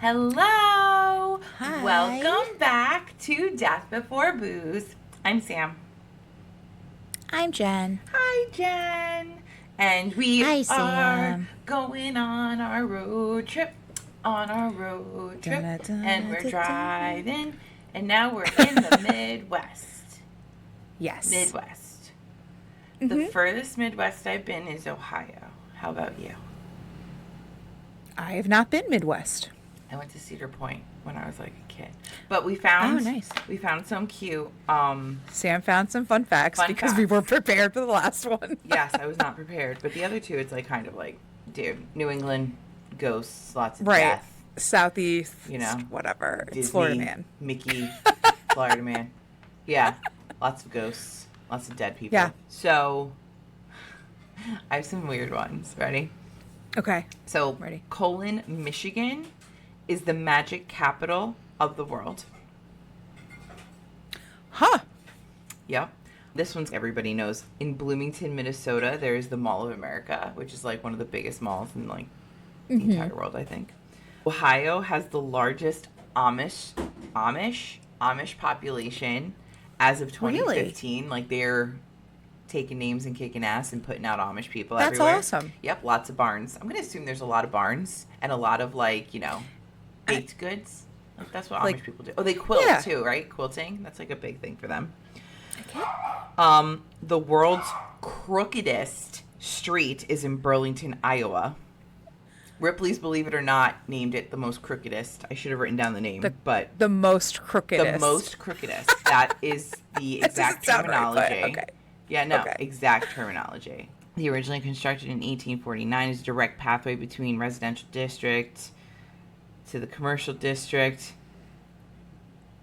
Hello! Hi. Welcome back to Death Before Booze. I'm Sam. I'm Jen. Hi, Jen. And we Hi, are Sam. going on our road trip. And we're driving. And now we're in the Midwest. Yes. Midwest. The furthest Midwest I've been is Ohio. How about you? I have not been Midwest. I went to Cedar Point when I was like a kid. But we found we found some cute Sam found some fun facts because we weren't prepared for the last one. Yes, I was not prepared. But the other two, it's like kind of like, dude, New England ghosts, lots of death. Southeast, whatever. Disney, it's Florida man. Mickey, Florida man. Yeah, lots of ghosts, lots of dead people. Yeah. So I have some weird ones. Ready? Okay. So, ready. Colon, Michigan is the magic capital of the world. Huh. Yep. This one's everybody knows. In Bloomington, Minnesota, there is the Mall of America, which is like one of the biggest malls in like the entire world, I think. Ohio has the largest Amish population as of 2015. Really? Like they're taking names and kicking ass and putting out Amish people That's everywhere. That's awesome. Yep, lots of barns. I'm going to assume there's a lot of barns and a lot of like, baked goods. Like that's what Amish people do. Oh, they quilt too, right? Quilting. That's like a big thing for them. Okay. The world's crookedest street is in Burlington, Iowa. Ripley's Believe It or Not named it the most crookedest. I should have written down the name, but the most crookedest. The most crookedest. That is the exact terminology. Right, okay. Yeah, no, exact terminology. The originally constructed in 1849 is a direct pathway between residential district to the commercial district.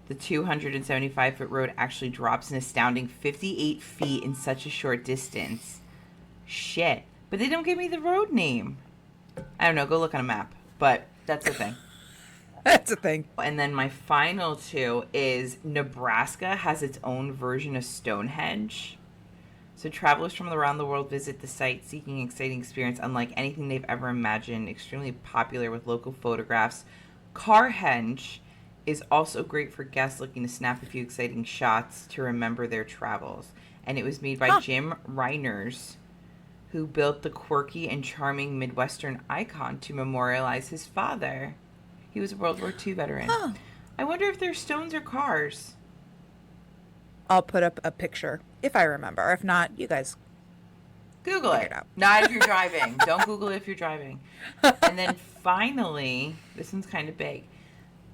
The 275-foot road actually drops an astounding 58 feet in such a short distance. Shit. But they don't give me the road name. I don't know. Go look on a map. But that's the thing. That's a thing. And then my final two is Nebraska has its own version of Stonehenge. So travelers from around the world visit the site seeking an exciting experience unlike anything they've ever imagined. Extremely popular with local photographs. Carhenge is also great for guests looking to snap a few exciting shots to remember their travels. And it was made by Jim Reiners, who built the quirky and charming Midwestern icon to memorialize his father. He was a World War II veteran. Huh. I wonder if they're stones or cars. I'll put up a picture if I remember. If not, you guys Google it. Not if you're driving. Don't Google it if you're driving. And then finally, this one's kind of big.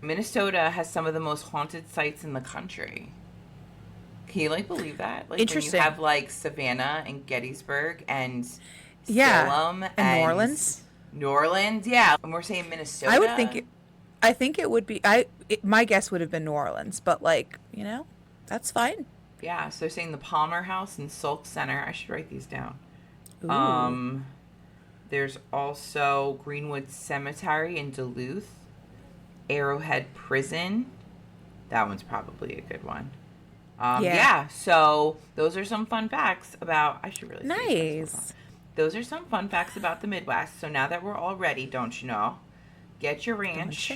Minnesota has some of the most haunted sites in the country. Can you believe that? Interesting. When you have Savannah and Gettysburg and Salem and New Orleans. New Orleans, yeah. And we're saying Minnesota. I think it would be. My guess would have been New Orleans, but that's fine. Yeah. So saying the Palmer House and Sauk Center. I should write these down. Ooh. There's also Greenwood Cemetery in Duluth. Arrowhead Prison. That one's probably a good one. Yeah. So those are some fun facts about. I should really. Nice. Those are some fun facts about the Midwest. So now that we're all ready, don't you know? Get your ranch.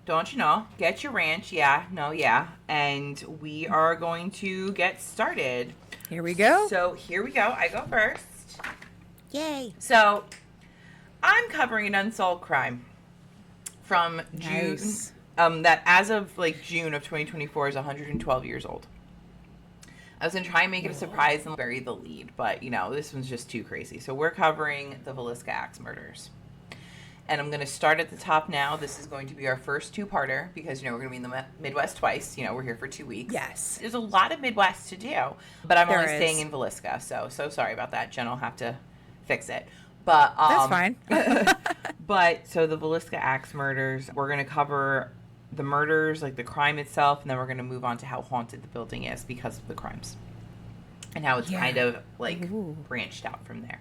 Don't you know? Get your ranch. Yeah. No. Yeah. And we are going to get started. Here we go. So here we go. I go first. Yay. So I'm covering an unsolved crime from June. That as of June of 2024 is 112 years old. I was going to try and make it a surprise and bury the lead, but, this one's just too crazy. So we're covering the Villisca axe murders. And I'm going to start at the top now. This is going to be our first two-parter because, we're going to be in the Midwest twice. We're here for 2 weeks. Yes. There's a lot of Midwest to do, but I'm only staying in Villisca. So sorry about that. Jen will have to fix it. But that's fine. But so the Villisca axe murders, we're going to cover the murders, the crime itself, and then we're going to move on to how haunted the building is because of the crimes and how it's kind of branched out from there.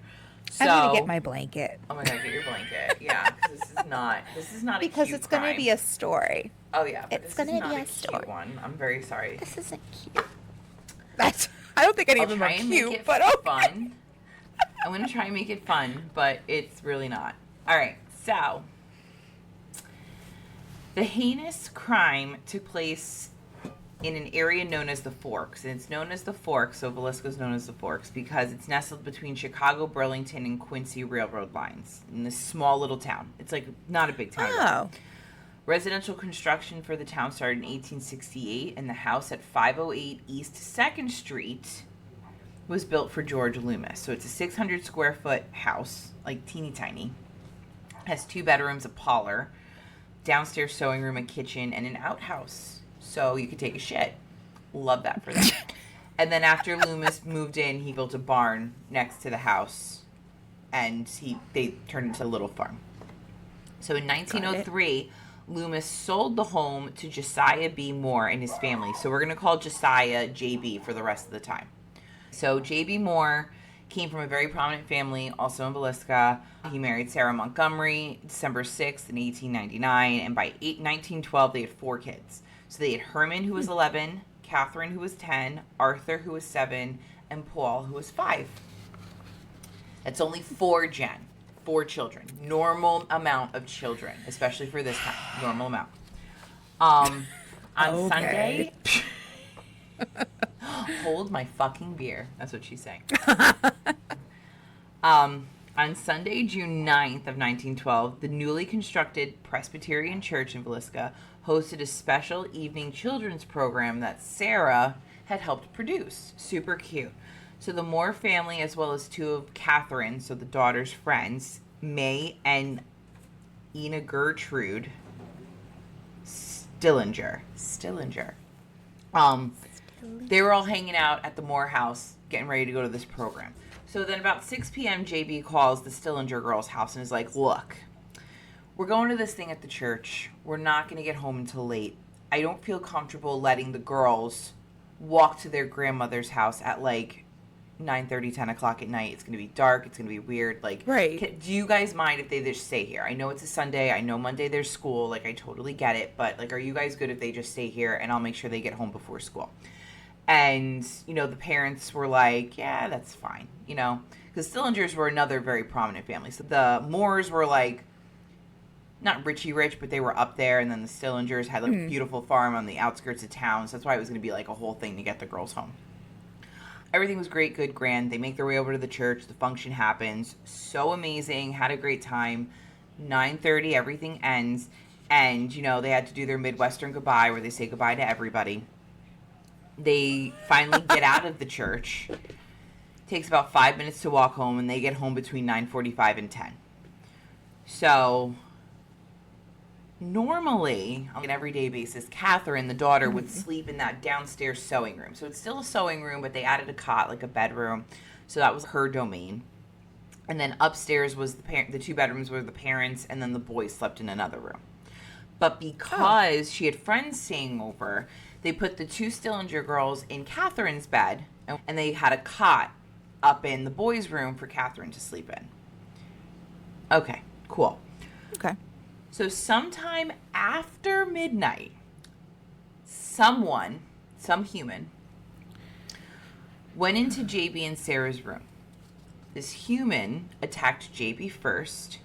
So, I'm going to get my blanket. Oh my God, get your blanket. Yeah, because this is not a because cute it's going to be a story. Oh yeah, but it's going to be a story. Cute one. I'm very sorry. This isn't cute. I don't think any of them are cute, but fun. I'm going to try and make it fun, but it's really not. All right, so The heinous crime took place in an area known as the Forks. And it's known as the Forks, so Villisca is known as the Forks, because it's nestled between Chicago, Burlington, and Quincy railroad lines in this small little town. It's like not a big town. Oh. Residential construction for the town started in 1868, and the house at 508 East 2nd Street was built for George Loomis. So it's a 600 square foot house, like teeny tiny. Has 2 bedrooms, a parlor, downstairs sewing room, a kitchen, and an outhouse. So you could take a shit. Love that for them. And then after Loomis moved in, he built a barn next to the house, and they turned it into a little farm. So in 1903, Loomis sold the home to Josiah B. Moore and his family. So we're going to call Josiah JB for the rest of the time. So J.B. Moore came from a very prominent family, also in Villisca. He married Sarah Montgomery December 6th in 1899, and by 1912 they had 4 kids. So they had Herman, who was 11, Catherine, who was 10, Arthur, who was 7, and Paul, who was 5. That's only 4, Jen. 4 children. Normal amount of children, especially for this time. Normal amount. On Sunday... Hold my fucking beer. That's what she's saying. On Sunday, June 9th of 1912, the newly constructed Presbyterian Church in Villisca hosted a special evening children's program that Sarah had helped produce. Super cute. So the Moore family, as well as 2 of Catherine, so the daughter's friends, May and Ina Gertrude Stillinger. They were all hanging out at the Moore house, getting ready to go to this program. So then about 6 p.m., JB calls the Stillinger girls' house and is like, look, we're going to this thing at the church. We're not going to get home until late. I don't feel comfortable letting the girls walk to their grandmother's house at like 9:30, 10 o'clock at night. It's going to be dark. It's going to be weird. Like, right. Do you guys mind if they just stay here? I know it's a Sunday. I know Monday there's school. Like, I totally get it. But, like, are you guys good if they just stay here and I'll make sure they get home before school? And, you know, the parents were like, yeah, that's fine, you know, because Stillingers were another very prominent family. So the Moores were like, not richy rich, but they were up there. And then the Stillingers had like a beautiful farm on the outskirts of town. So that's why it was going to be like a whole thing to get the girls home. Everything was great, good, grand. They make their way over to the church. The function happens. So amazing. Had a great time. 9:30, everything ends. And, you know, they had to do their Midwestern goodbye where they say goodbye to everybody. They finally get out of the church. Takes about 5 minutes to walk home, and they get home between 9:45 and 10. So, normally, on an everyday basis, Catherine, the daughter, would sleep in that downstairs sewing room. So it's still a sewing room, but they added a cot, like a bedroom. So that was her domain. And then upstairs was the 2 bedrooms were the parents, and then the boys slept in another room. But because she had friends staying over, they put the 2 Stillinger girls in Catherine's bed, and they had a cot up in the boys' room for Catherine to sleep in. Okay, cool. Okay. So sometime after midnight, some human, went into JB and Sarah's room. This human attacked JB first.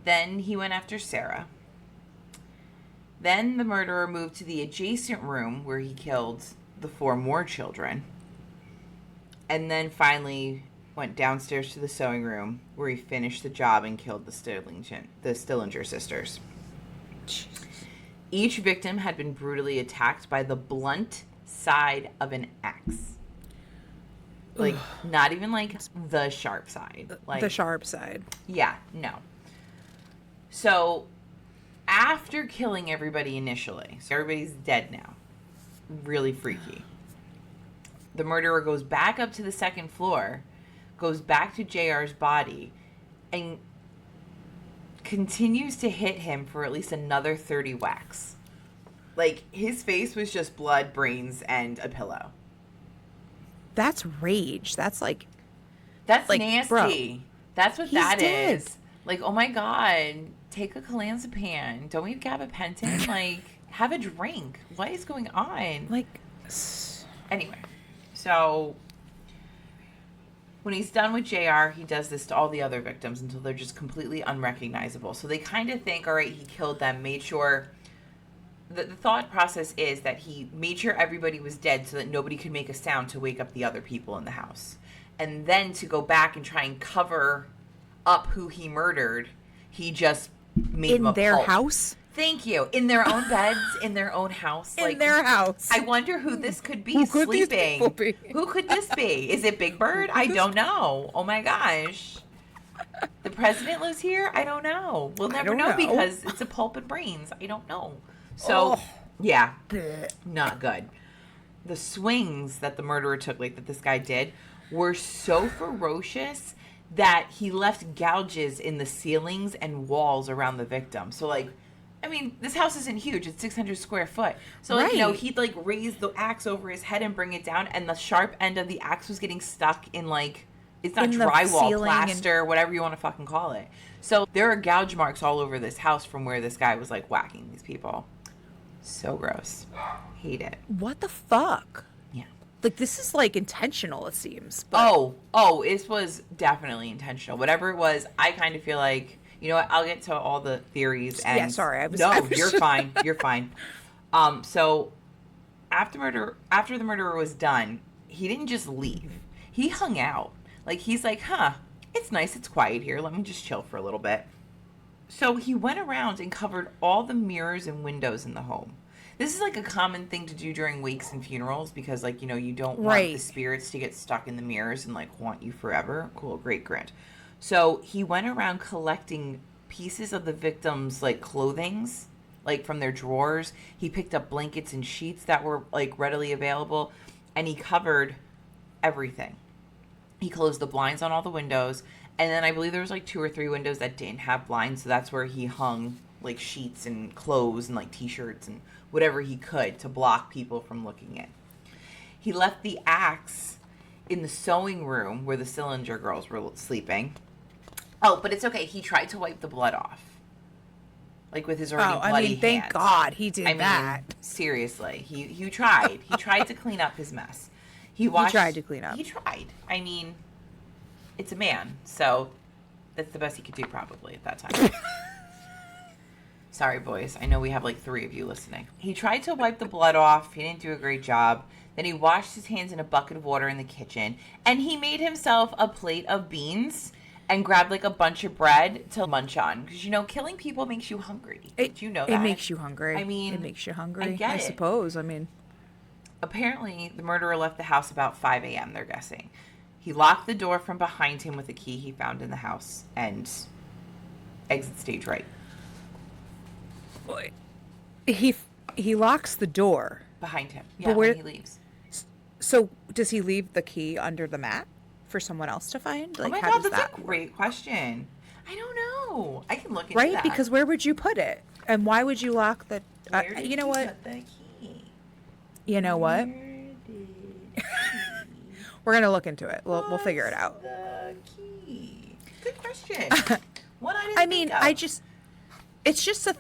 Then he went after Sarah. Then the murderer moved to the adjacent room where he killed the 4 more children. And then finally went downstairs to the sewing room where he finished the job and killed the Stillinger sisters. Jesus. Each victim had been brutally attacked by the blunt side of an axe. Like, not even like the sharp side. Like The sharp side. Yeah, no. So, after killing everybody initially, so everybody's dead now. Really freaky. The murderer goes back up to the 2nd floor, goes back to JR's body, and continues to hit him for at least another 30 whacks. Like, his face was just blood, brains, and a pillow. That's rage. That's like... That's like, nasty. bro, That's what he's that dead. is. Like, oh my God, take a clonazepam. Don't we have gabapentin? Like, have a drink. What is going on? Like... Anyway, so When he's done with JR, he does this to all the other victims until they're just completely unrecognizable. So they kind of think, all right, he killed them, made sure... The thought process is that he made sure everybody was dead so that nobody could make a sound to wake up the other people in the house. And then to go back and try and cover up who he murdered, he just made them a their pulp. house? Thank you. In their own beds, in their own house. In their house. I wonder who this could be Who could sleeping. these people be? Who could this be? Is it Big Bird? I don't know. Oh my gosh. The president lives here? I don't know. We'll never know because it's a pulp and brains. I don't know. So, yeah, not good. The swings that the murderer took, like that this guy did, were so ferocious that he left gouges in the ceilings and walls around the victim. So, like, I mean, this house isn't huge. It's 600 square foot. So, like, you know, he'd, like, raise the axe over his head and bring it down, and the sharp end of the axe was getting stuck in, like, it's not drywall, plaster, whatever you want to fucking call it. So, there are gouge marks all over this house from where this guy was, like, whacking these people. So gross. Hate it. What the fuck? Yeah. Like, this is, like, intentional, it seems. But... Oh, this was definitely intentional. Whatever it was, I kind of feel like, you know what, I'll get to all the theories. And yeah, sorry. You're fine. You're fine. So, after the murderer was done, he didn't just leave. He hung out. Like, he's like, it's nice, it's quiet here. Let me just chill for a little bit. So he went around and covered all the mirrors and windows in the home. This is like a common thing to do during wakes and funerals because, like, you know, you don't want the spirits to get stuck in the mirrors and, like, haunt you forever. Cool, great, grant. So he went around collecting pieces of the victims' like clothings, like from their drawers. He picked up blankets and sheets that were like readily available, and he covered everything. He closed the blinds on all the windows, and then I believe there was like 2 or 3 windows that didn't have blinds, so that's where he hung like sheets and clothes and like t-shirts and whatever he could to block people from looking in. He left the axe in the sewing room where the cylinder girls were sleeping. Oh, but it's okay. He tried to wipe the blood off. Like with his already bloody hands. Thank God he did that. Seriously. He tried. He tried to clean up his mess. He tried to clean up. He tried. I mean, it's a man, so that's the best he could do probably at that time. Sorry, boys. I know we have like 3 of you listening. He tried to wipe the blood off. He didn't do a great job. Then he washed his hands in a bucket of water in the kitchen. And he made himself a plate of beans and grabbed like a bunch of bread to munch on. Because, you know, killing people makes you hungry. Do you know that? It makes you hungry. I mean, it makes you hungry. I get it. Suppose. I mean, apparently, the murderer left the house about 5 a.m., they're guessing. He locked the door from behind him with a key he found in the house and exit stage right. Boy. He locks the door. Behind him. Yeah, when he leaves. So, does he leave the key under the mat for someone else to find? Like, oh my God, that's a great question. I don't know. I can look into that. Right? Because where would you put it? And why would you lock the... you know what? Put the key? You know what? We're going to look into it. We'll figure it out. The key? Good question. What I mean, think of. It's just a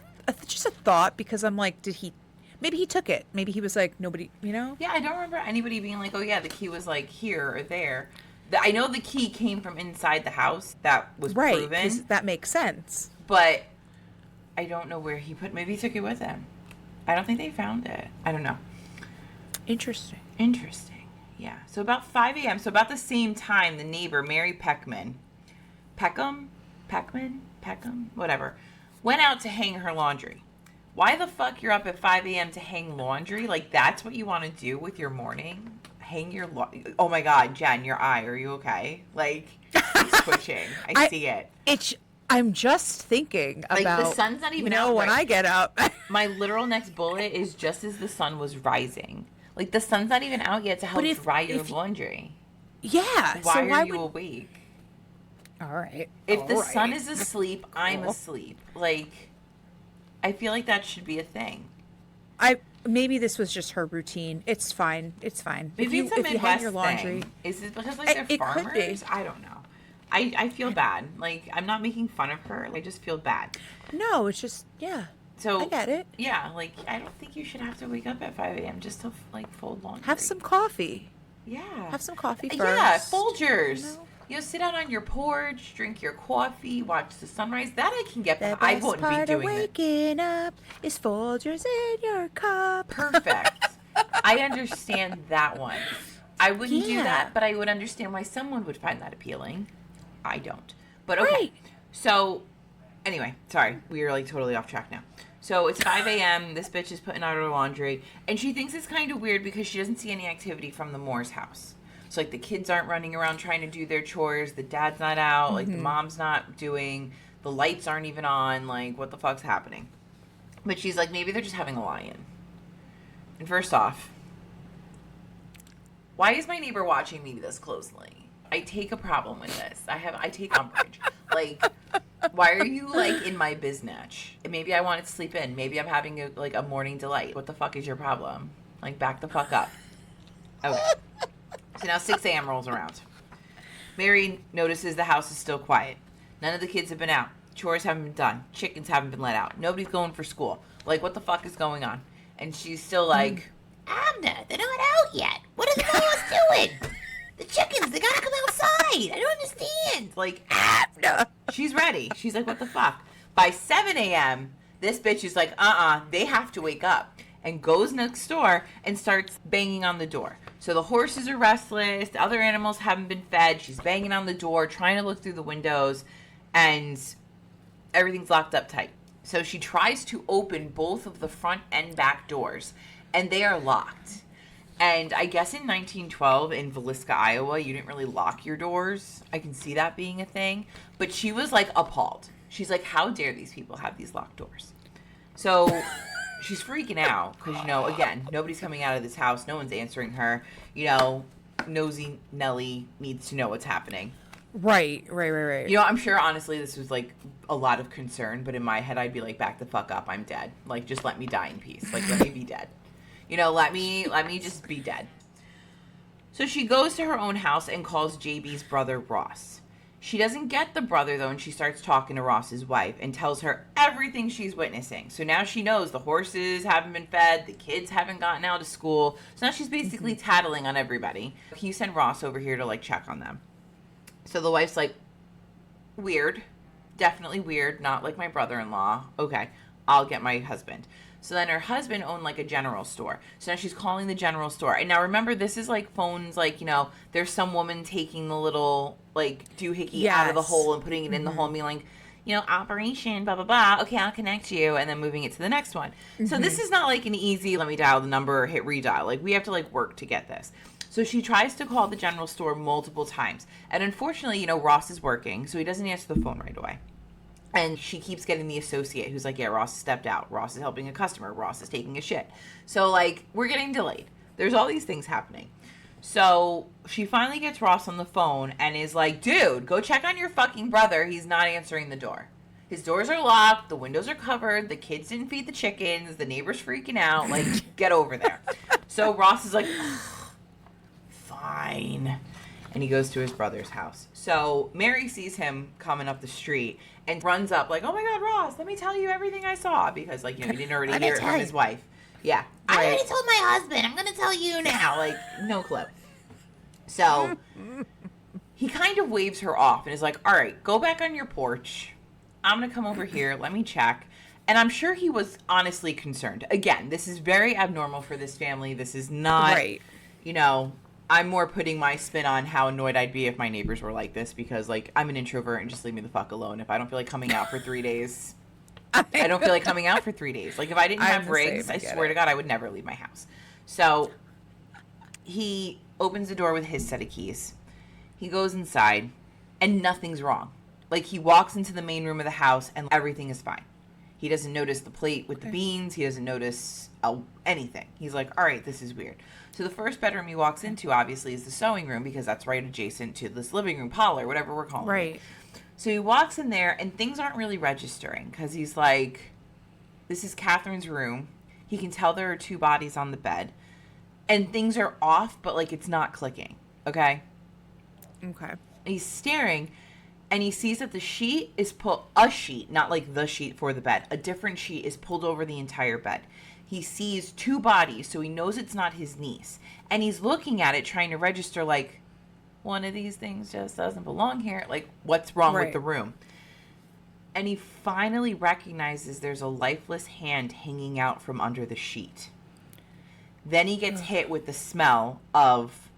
thought because I'm like, maybe he took it. Maybe he was like, nobody, you know? Yeah, I don't remember anybody being like, oh yeah, the key was like here or there. I know the key came from inside the house. That was proven. Right, that makes sense. But I don't know where maybe he took it with him. I don't think they found it. I don't know. Interesting. Yeah. So about 5 a.m., so about the same time, the neighbor, Mary Peckham, whatever, went out to hang her laundry. Why the fuck you're up at 5 a.m. to hang laundry? Like, that's what you want to do with your morning? Hang your oh my God, Jen, your eye, are you okay? Like, it's twitching. I see it. I'm just thinking about, like, the sun's not even out when I get up. My literal next bullet is just as the sun was rising. Like, the sun's not even out yet to help dry your laundry. Yeah. Why are you awake? All right. If the sun is asleep, I'm asleep. Like, I feel like that should be a thing. Maybe this was just her routine. It's fine. Maybe it's a Midwest hang your laundry thing. Is it because like they're farmers? Could be. I don't know. I feel bad. Like, I'm not making fun of her. I just feel bad. No, it's just So I get it. Yeah, like, I don't think you should have to wake up at 5 a.m. just to like fold laundry. Have some coffee. Yeah. Have some coffee first. Yeah, Folgers. You know? sit out on your porch, drink your coffee, watch the sunrise. That I can get The behind. I best wouldn't be part of doing that. waking up is Folgers in your cup. Perfect. I understand that one. I wouldn't do Yeah. that, but I would understand why someone would find that appealing. I don't. But okay. Right. So, anyway, sorry. We are like totally off track now. So, it's 5 a.m. This bitch is putting out her laundry. And she thinks it's kind of weird because she doesn't see any activity from the Moore's house. So, like, the kids aren't running around trying to do their chores. The dad's not out. Like, the mom's not doing. The lights aren't even on. Like, what the fuck's happening? But she's like, maybe they're just having a lie-in. And first off, why is my neighbor watching me this closely? I take a problem with this. I take umbrage. Like, why are you, like, in my biznatch? Maybe I wanted to sleep in. Maybe I'm having, a morning delight. What the fuck is your problem? Like, back the fuck up. Okay. So now 6 a.m. rolls around. Mary notices the house is still quiet. None of the kids have been out. Chores haven't been done. Chickens haven't been let out. Nobody's going for school. Like, what the fuck is going on? And she's still like, Abner, they're not out yet. What are the boys doing? The chickens, they gotta come outside. I don't understand. Like, Abner. She's ready. She's like, what the fuck? By 7 a.m., this bitch is like, they have to wake up. And goes next door and starts banging on the door. So the horses are restless. The other animals haven't been fed. She's banging on the door, trying to look through the windows. And everything's locked up tight. So she tries to open both of the front and back doors, and they are locked. And I guess in 1912 in Villisca, Iowa, you didn't really lock your doors. I can see that being a thing. But she was, like, appalled. She's like, how dare these people have these locked doors? So she's freaking out because, again, nobody's coming out of this house. No one's answering her. Nosy Nellie needs to know what's happening. Right. I'm sure, honestly, this was, like, a lot of concern, but in my head, I'd be like, back the fuck up, I'm dead. Like, just let me die in peace. Like, let me be dead. Let me just be dead. So she goes to her own house and calls JB's brother, Ross. She doesn't get the brother, though, and she starts talking to Ross's wife and tells her everything she's witnessing. So now she knows the horses haven't been fed, the kids haven't gotten out of school. So now she's basically tattling on everybody. Can you send Ross over here to, like, check on them? So the wife's like, weird. Definitely weird. Not like my brother-in-law. Okay, I'll get my husband. So then her husband owned, like, a general store. So now she's calling the general store. And now remember, this is, like, phones, like, there's some woman taking the little, like, doohickey out of the hole and putting it in the hole and being like, operation, blah, blah, blah. Okay, I'll connect you. And then moving it to the next one. So this is not, like, an easy, let me dial the number or hit redial. Like, we have to, like, work to get this. So she tries to call the general store multiple times. And unfortunately, Ross is working, so he doesn't answer the phone right away. And she keeps getting the associate who's like, yeah, Ross stepped out. Ross is helping a customer. Ross is taking a shit. So, like, we're getting delayed. There's all these things happening. So she finally gets Ross on the phone and is like, dude, go check on your fucking brother. He's not answering the door. His doors are locked. The windows are covered. The kids didn't feed the chickens. The neighbor's freaking out. Like, get over there. So Ross is like, fine. And he goes to his brother's house. So Mary sees him coming up the street and runs up like, oh my God, Ross, let me tell you everything I saw. Because, like, he didn't already hear it from his wife. Yeah. Right. I already told my husband. I'm going to tell you now. Like, no clue. So he kind of waves her off and is like, all right, go back on your porch. I'm going to come over here. Let me check. And I'm sure he was honestly concerned. Again, this is very abnormal for this family. This is not, right. I'm more putting my spin on how annoyed I'd be if my neighbors were like this because, like, I'm an introvert and just leave me the fuck alone. If I don't feel like coming out for 3 days, I don't feel like coming out for 3 days. Like, if I didn't have rigs, I swear to God, I would never leave my house. So he opens the door with his set of keys. He goes inside and nothing's wrong. Like, he walks into the main room of the house and everything is fine. He doesn't notice the plate with the beans. He doesn't notice anything. He's like, all right, this is weird. So the first bedroom he walks into, obviously, is the sewing room because that's right adjacent to this living room, parlor, whatever we're calling it. Right. So he walks in there, and things aren't really registering because he's like, this is Catherine's room. He can tell there are 2 bodies on the bed. And things are off, but, like, it's not clicking. Okay? Okay. He's staring, and he sees that the sheet is a sheet, not like the sheet for the bed. A different sheet is pulled over the entire bed. He sees 2 bodies, so he knows it's not his niece. And he's looking at it, trying to register, like, one of these things just doesn't belong here. Like, what's wrong with Right. the room? And he finally recognizes there's a lifeless hand hanging out from under the sheet. Then he gets hit with the smell of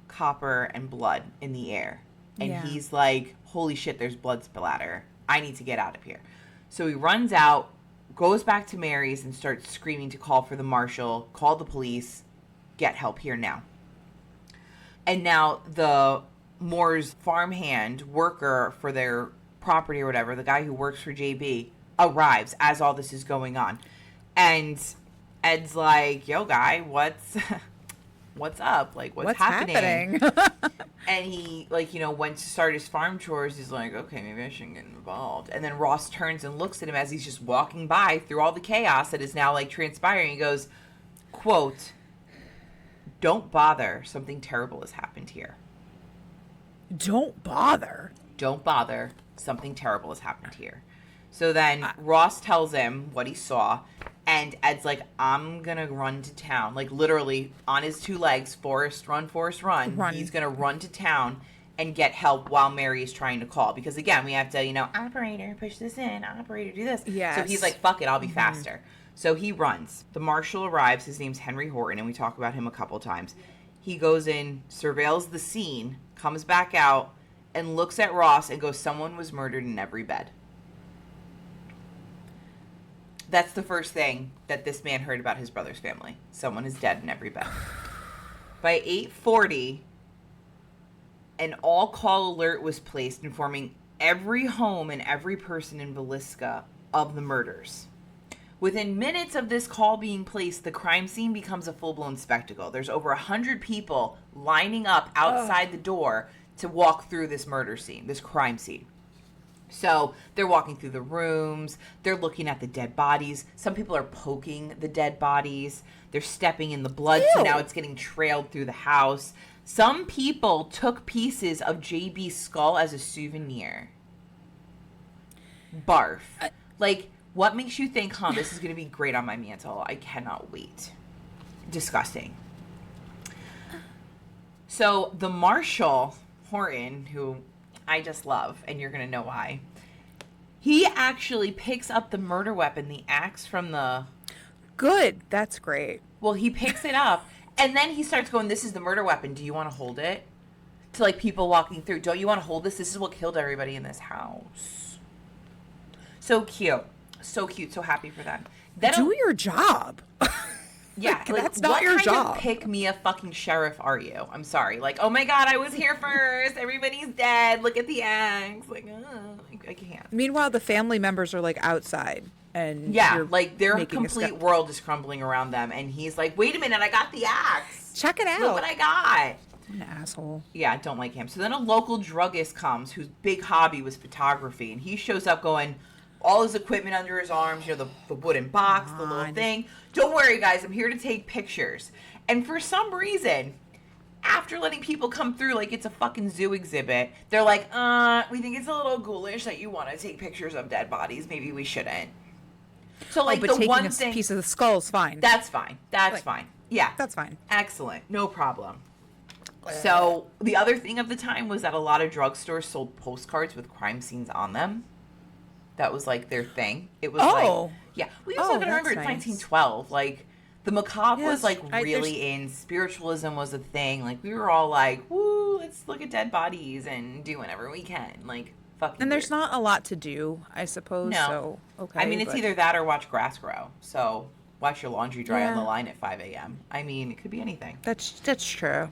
copper and blood in the air. And Yeah. he's like, holy shit, there's blood splatter. I need to get out of here. So he runs out, goes back to Mary's, and starts screaming to call for the marshal, call the police, get help here now. And now the Moore's farmhand worker for their property or whatever, the guy who works for JB, arrives as all this is going on. And Ed's like, yo, guy, what's up? Like, what's happening? And he, like, went to start his farm chores. He's like, okay, maybe I shouldn't get involved. And then Ross turns and looks at him as he's just walking by through all the chaos that is now, like, transpiring. He goes, quote, don't bother. Something terrible has happened here. Don't bother. Don't bother. Something terrible has happened here. So then Ross tells him what he saw. And Ed's like, I'm going to run to town. Like, literally, on his two legs, Forrest run. He's going to run to town and get help while Mary is trying to call. Because, again, we have to, operator, push this in. Operator, do this. Yes. So he's like, fuck it, I'll be faster. So he runs. The marshal arrives. His name's Henry Horton, and we talk about him a couple times. He goes in, surveils the scene, comes back out, and looks at Ross and goes, someone was murdered in every bed. That's the first thing that this man heard about his brother's family. Someone is dead in every bed. By 8:40, an all-call alert was placed informing every home and every person in Villisca of the murders. Within minutes of this call being placed, the crime scene becomes a full-blown spectacle. There's over 100 people lining up outside the door to walk through this murder scene, this crime scene. So they're walking through the rooms. They're looking at the dead bodies. Some people are poking the dead bodies. They're stepping in the blood. So now it's getting trailed through the house. Some people took pieces of JB's skull as a souvenir. Barf. Like, what makes you think, this is going to be great on my mantle? I cannot wait. Disgusting. So the marshal, Horton, who I just love, and you're going to know why. He actually picks up the murder weapon, the axe from the... Good. That's great. Well, he picks it up, and then he starts going, this is the murder weapon. Do you want to hold it? To, like, people walking through. Don't you want to hold this? This is what killed everybody in this house. So cute. So cute. So happy for them. Then Do your job. Yeah, like, that's not your job. What kind of pick me a fucking sheriff are you? I'm sorry. Like, oh my god, I was here first. Everybody's dead. Look at the axe. Like, I can't. Meanwhile, the family members are like outside, and yeah, like their complete world is crumbling around them, and he's like, "Wait a minute, I got the axe. Check it out. Look what I got." An asshole. Yeah, don't like him. So then a local druggist comes, whose big hobby was photography, and he shows up going, all his equipment under his arms, the wooden box, the little thing. Don't worry, guys, I'm here to take pictures. And for some reason, after letting people come through like it's a fucking zoo exhibit, they're like, we think it's a little ghoulish that you want to take pictures of dead bodies. Maybe we shouldn't. So, like, but the taking one a thing... piece of the skull is fine. That's fine. That's fine. Yeah. That's fine. Excellent. No problem. So, the other thing of the time was that a lot of drugstores sold postcards with crime scenes on them. That was, like, their thing. It was, yeah. We also got to remember, it's 1912. Like, the macabre was, like, really in. Spiritualism was a thing. Like, we were all like, woo, let's look at dead bodies and do whatever we can. Like, fucking And there's weird. not a lot to do, I suppose. No. So, okay. I mean, it's either that or watch grass grow. So, watch your laundry dry on the line at 5 a.m. I mean, it could be anything. That's true.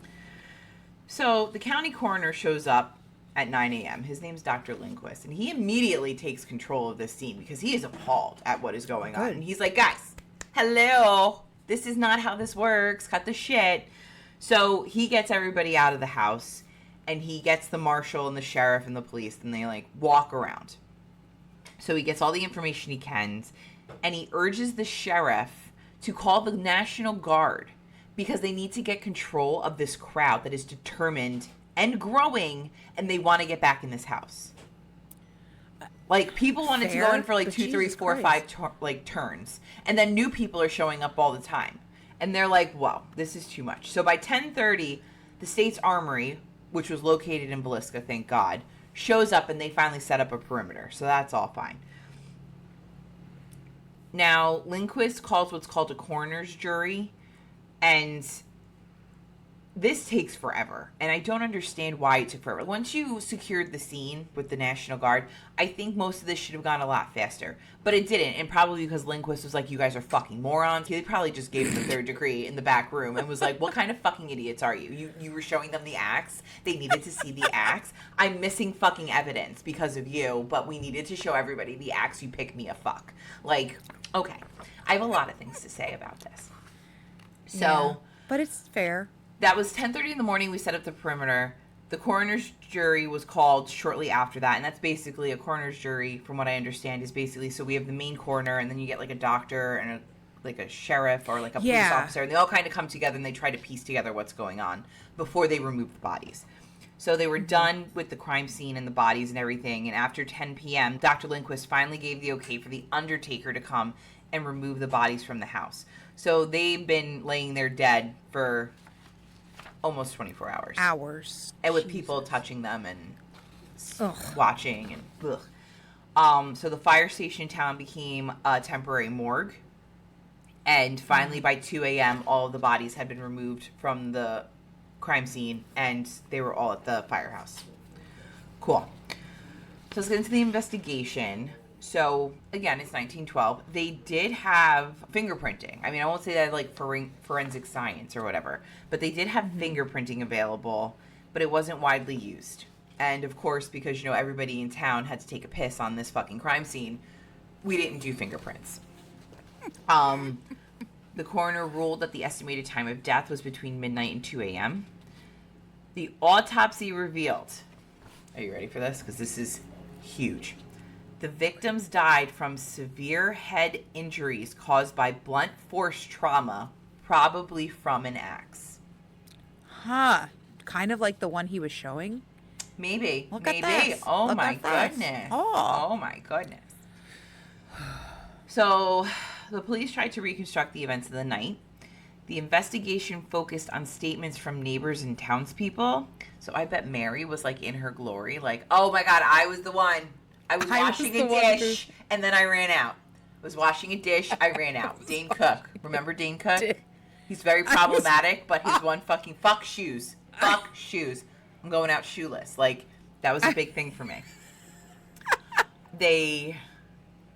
So, the county coroner shows up at 9 a.m. His name's Dr. Lindquist, and he immediately takes control of this scene because he is appalled at what is going on. And he's like, guys, hello, this is not how this works. Cut the shit. So he gets everybody out of the house, and he gets the marshal and the sheriff and the police, and they, like, walk around. So he gets all the information he can, and he urges the sheriff to call the National Guard because they need to get control of this crowd that is determined and growing, and they want to get back in this house. Like, people wanted to go in for, like, 2, 3, 4, 5, turns. And then new people are showing up all the time. And they're like, whoa, this is too much. So by 10:30, the state's armory, which was located in Villisca, thank God, shows up and they finally set up a perimeter. So that's all fine. Now, Lindquist calls what's called a coroner's jury, and this takes forever, and I don't understand why it took forever. Once you secured the scene with the National Guard, I think most of this should have gone a lot faster, but it didn't, and probably because Lindquist was like, you guys are fucking morons. He probably just gave him the third degree in the back room and was like, what kind of fucking idiots are you? You were showing them the axe. They needed to see the axe. I'm missing fucking evidence because of you, but we needed to show everybody the axe. You pick me a fuck. Like, okay. I have a lot of things to say about this. So, Yeah, but it's fair. That was 10:30 in the morning. We set up the perimeter. The coroner's jury was called shortly after that, and that's basically a coroner's jury, from what I understand, is basically, so we have the main coroner, and then you get like a doctor and a sheriff or like a police officer, and they all kind of come together and they try to piece together what's going on before they remove the bodies. So they were done with the crime scene and the bodies and everything, and after 10 p.m., Dr. Lindquist finally gave the okay for the undertaker to come and remove the bodies from the house. So they've been laying there dead for almost 24 hours. And with people touching them and watching and so the fire station in town became a temporary morgue. And finally by 2 a.m. all of the bodies had been removed from the crime scene and they were all at the firehouse. Cool. So let's get into the investigation. So, again, it's 1912. They did have fingerprinting. I mean, I won't say that like forensic science or whatever, but they did have fingerprinting available, but it wasn't widely used. And, of course, because, everybody in town had to take a piss on this fucking crime scene, we didn't do fingerprints. The coroner ruled that the estimated time of death was between midnight and 2 a.m. The autopsy revealed... Are you ready for this? Because this is huge. The victims died from severe head injuries caused by blunt force trauma, probably from an axe. Huh. Kind of like the one he was showing? Maybe. Look Maybe. at this. Oh Look my at this. goodness. Oh. My goodness. So, the police tried to reconstruct the events of the night. The investigation focused on statements from neighbors and townspeople. So I bet Mary was like in her glory, like, oh my God, I was the one. I was washing a dish, and then I ran out. I was washing a dish, I ran out. Dane Cook. Remember Dane Cook? He's very problematic, but his one fucking fuck shoes. Fuck shoes. I'm going out shoeless. Like, that was a big thing for me. They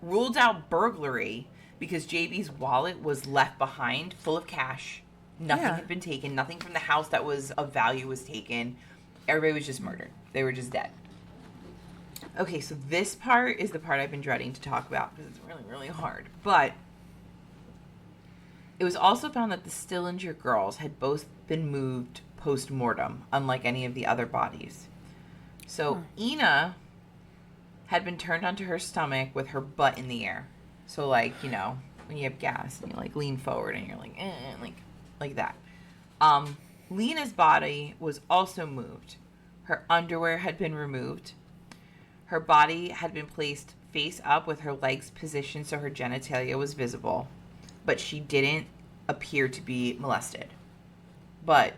ruled out burglary because JB's wallet was left behind full of cash. Nothing had been taken. Nothing from the house that was of value was taken. Everybody was just murdered. They were just dead. Okay, so this part is the part I've been dreading to talk about because it's really, really hard. But it was also found that the Stillinger girls had both been moved post-mortem, unlike any of the other bodies. So Ina had been turned onto her stomach with her butt in the air. So, like, when you have gas and you, like, lean forward and you're like, like that. Lena's body was also moved. Her underwear had been removed. Her body had been placed face up with her legs positioned so her genitalia was visible. But she didn't appear to be molested. But,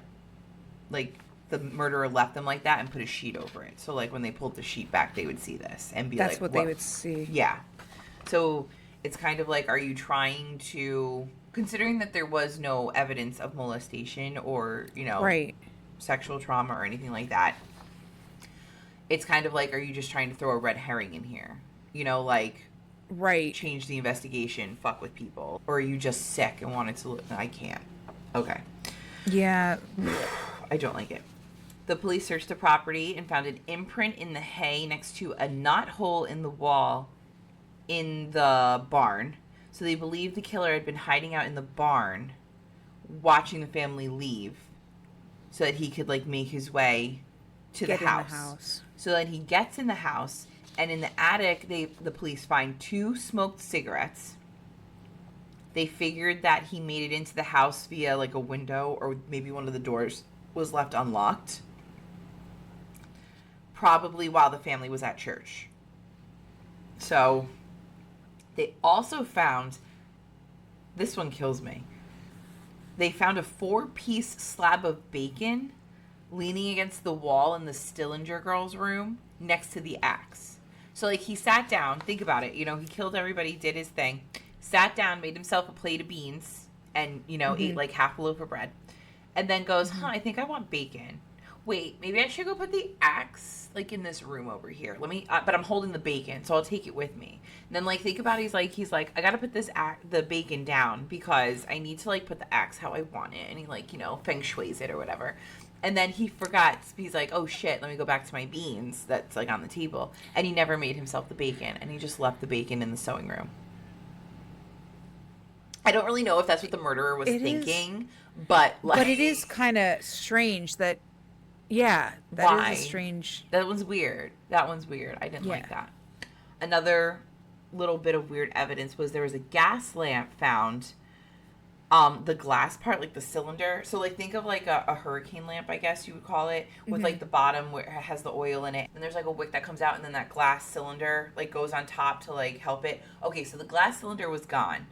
like, the murderer left them like that and put a sheet over it. So, like, when they pulled the sheet back, they would see this and be That's like, what they would see. Yeah. So, it's kind of like, are you trying to... Considering that there was no evidence of molestation or, sexual trauma or anything like that, it's kind of like, are you just trying to throw a red herring in here? Change the investigation, fuck with people. Or are you just sick and wanted to... I can't. Okay. Yeah. I don't like it. The police searched the property and found an imprint in the hay next to a knot hole in the wall in the barn. So they believe the killer had been hiding out in the barn, watching the family leave, so that he could, like, make his way to the house. So then he gets in the house, and in the attic, the police find 2 smoked cigarettes. They figured that he made it into the house via, like, a window, or maybe one of the doors was left unlocked. Probably while the family was at church. So... They also found, this one kills me. They found a 4-piece slab of bacon leaning against the wall in the Stillinger girls' room next to the axe. So, like, he sat down. Think about it. You know, he killed everybody, did his thing. Sat down, made himself a plate of beans, and, you know, ate, like, half a loaf of bread. And then goes, I think I want bacon. Wait, maybe I should go put the axe, like, in this room over here. Let me, but I'm holding the bacon, so I'll take it with me. And then, like, think about it. He's like, I gotta put the bacon down because I need to, like, put the axe how I want it. And he, like, you know, feng shui's it or whatever. And then he forgets. He's like, oh, shit, let me go back to my beans that's, like, on the table. And he never made himself the bacon. And he just left the bacon in the sewing room. I don't really know if that's what the murderer was thinking, but, like... But it is kind of strange that... Yeah, that is a strange... That one's weird. I didn't like that. Another little bit of weird evidence was there was a gas lamp found... the glass part, like the cylinder. So, like, think of, like, a hurricane lamp, I guess you would call it, with, like, the bottom where it has the oil in it. And there's, like, a wick that comes out, and then that glass cylinder, like, goes on top to, like, help it. Okay, so the glass cylinder was gone.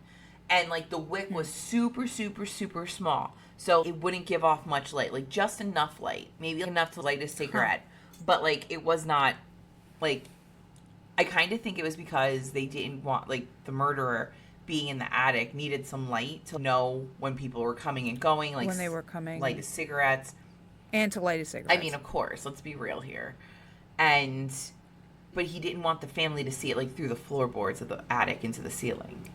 And, like, the wick was super, super, super small. So it wouldn't give off much light. Like, just enough light. Maybe enough to light a cigarette. But, like, it was not, like... I kind of think it was because they didn't want, like, the murderer... being in the attic needed some light to know when people were coming and going, like when they were coming, light cigarettes, and to light a cigarette. I mean, of course, let's be real here. But he didn't want the family to see it, like, through the floorboards of the attic into the ceiling,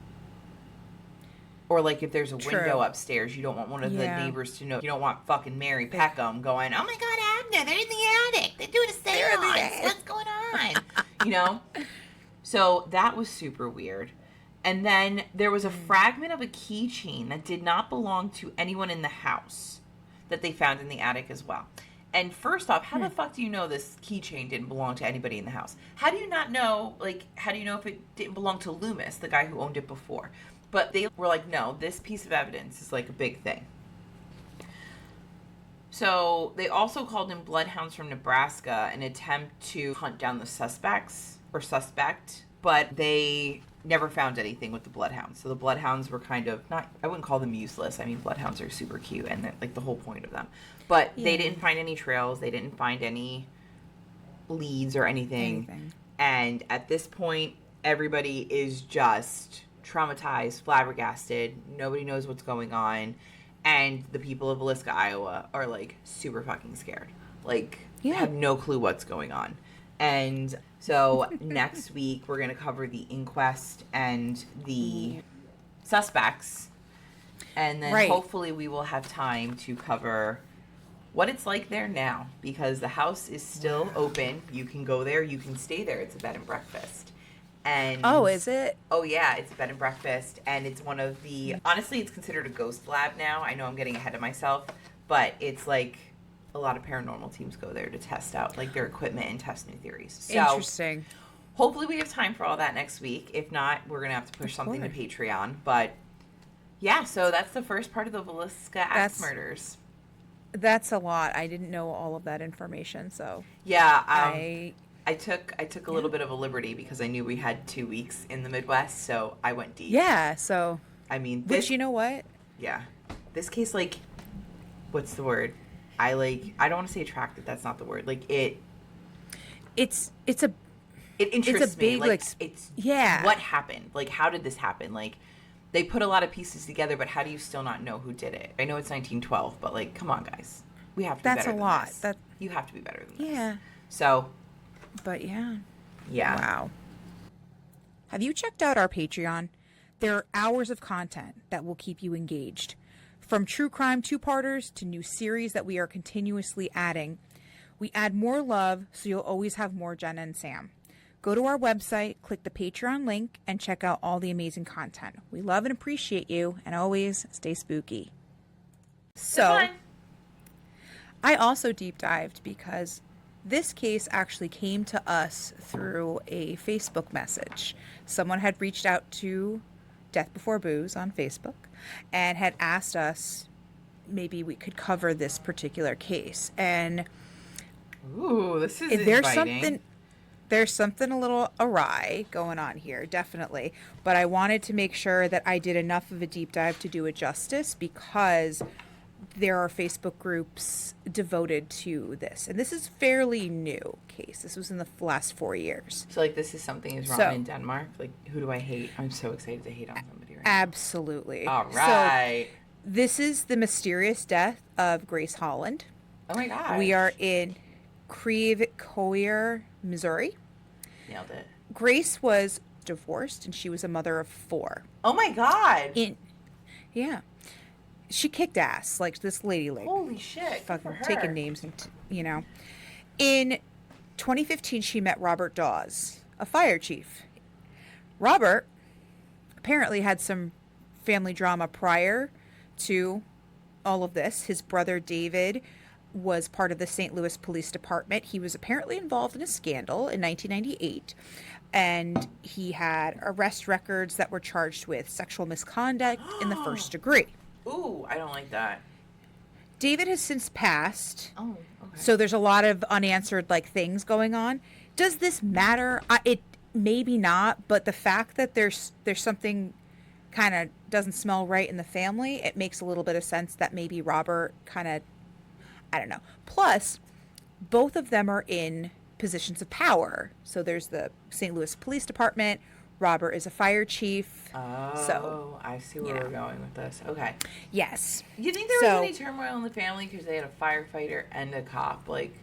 or like if there's a window upstairs, you don't want one of the neighbors to know. You don't want fucking Mary Peckham going, "Oh my God, Abner, they're in the attic. They're doing a seance. What's going on?" You know. So that was super weird. And then there was a fragment of a keychain that did not belong to anyone in the house that they found in the attic as well. And first off, how the fuck do you know this keychain didn't belong to anybody in the house? How do you not know, like, how do you know if it didn't belong to Loomis, the guy who owned it before? But they were like, no, this piece of evidence is, like, a big thing. So they also called in bloodhounds from Nebraska in an attempt to hunt down the suspect, but they never found anything with the bloodhounds. So the bloodhounds were kind of not, I wouldn't call them useless. I mean, bloodhounds are super cute and they're, like, the whole point of them. But they didn't find any trails. They didn't find any leads or anything. And at this point, everybody is just traumatized, flabbergasted. Nobody knows what's going on. And the people of Villisca, Iowa are, like, super fucking scared. Like, have no clue what's going on. And so next week, we're going to cover the inquest and the suspects. And then hopefully we will have time to cover what it's like there now. Because the house is still open. You can go there. You can stay there. It's a bed and breakfast. And oh, is it? Oh, yeah. It's a bed and breakfast. And it's one of the... Honestly, it's considered a ghost lab now. I know I'm getting ahead of myself. But it's like... A lot of paranormal teams go there to test out, like, their equipment and test new theories. So, interesting. Hopefully we have time for all that next week. If not, we're going to have to push something to Patreon. But, yeah, so that's the first part of the Villisca axe murders. That's a lot. I didn't know all of that information, so... Yeah, I took a little bit of a liberty because I knew we had 2 weeks in the Midwest, so I went deep. Yeah, so... I mean... Which, you know what? Yeah. This case, like... What's the word? I don't want to say attracted. That's not the word. Like, it interests me. Like, it's what happened. Like, how did this happen? Like, they put a lot of pieces together, but how do you still not know who did it? I know it's 1912, but, like, come on, guys. We have to be better than this. That's a lot. You have to be better than this. Yeah. So. But yeah. Yeah. Wow. Have you checked out our Patreon? There are hours of content that will keep you engaged. From true crime two-parters to new series that we are continuously adding. We add more love, so you'll always have more Jenna and Sam. Go to our website, click the Patreon link, and check out all the amazing content. We love and appreciate you, and always stay spooky. So, I also deep dived because this case actually came to us through a Facebook message. Someone had reached out to Death Before Booze on Facebook and had asked us maybe we could cover this particular case. And ooh, this is inviting. There's something a little awry going on here, definitely. But I wanted to make sure that I did enough of a deep dive to do it justice because there are Facebook groups devoted to this. And this is fairly new case. This was in the last 4 years. So, like, this is something is wrong in Denmark? Like, who do I hate? I'm so excited to hate on somebody right Absolutely. now. All right. So, this is the mysterious death of Grace Holland. Oh, my God. We are in Creve-Coeur, Missouri. Nailed it. Grace was divorced, and she was a mother of 4. Oh, my God. Yeah. She kicked ass. Like, this lady, like, holy shit. fucking taking names, and you know. In 2015, she met Robert Dawes, a fire chief. Robert apparently had some family drama prior to all of this. His brother David was part of the St. Louis Police Department. He was apparently involved in a scandal in 1998, and he had arrest records that were charged with sexual misconduct in the first degree. Ooh, I don't like that. David has since passed. Oh, okay. So there's a lot of unanswered like things going on. Does this matter? It maybe not, but the fact that there's something kind of doesn't smell right in the family, it makes a little bit of sense that maybe Robert kind of, I don't know. Plus, both of them are in positions of power. So there's the St. Louis Police Department. Robert is a fire chief. Oh, so, I see where we're going with this. Okay. Yes. You think there was any turmoil in the family because they had a firefighter and a cop? Like,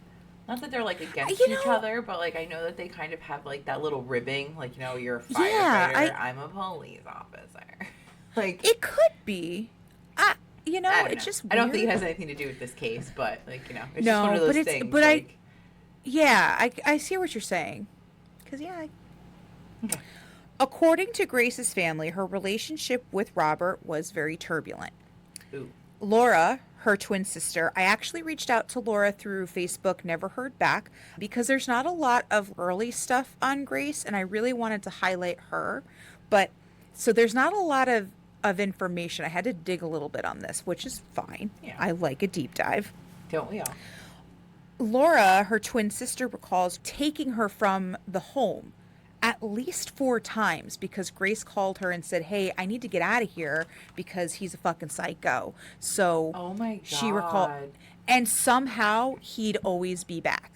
not that they're like against each other, but like I know that they kind of have like that little ribbing, like, you know, you're a firefighter, I'm a police officer. Like, it could be. You know, it's just weird. I don't think it has anything to do with this case, but like, you know, it's just one of those things. But like, I see what you're saying. Because, okay. According to Grace's family, her relationship with Robert was very turbulent. Ooh. Laura, her twin sister, I actually reached out to Laura through Facebook, never heard back, because there's not a lot of early stuff on Grace, and I really wanted to highlight her. But, so there's not a lot of information. I had to dig a little bit on this, which is fine. Yeah. I like a deep dive. Don't we all? Laura, her twin sister, recalls taking her from the home at least 4 times because Grace called her and said, hey, I need to get out of here because he's a fucking psycho. So oh my God. She recalled, and somehow he'd always be back.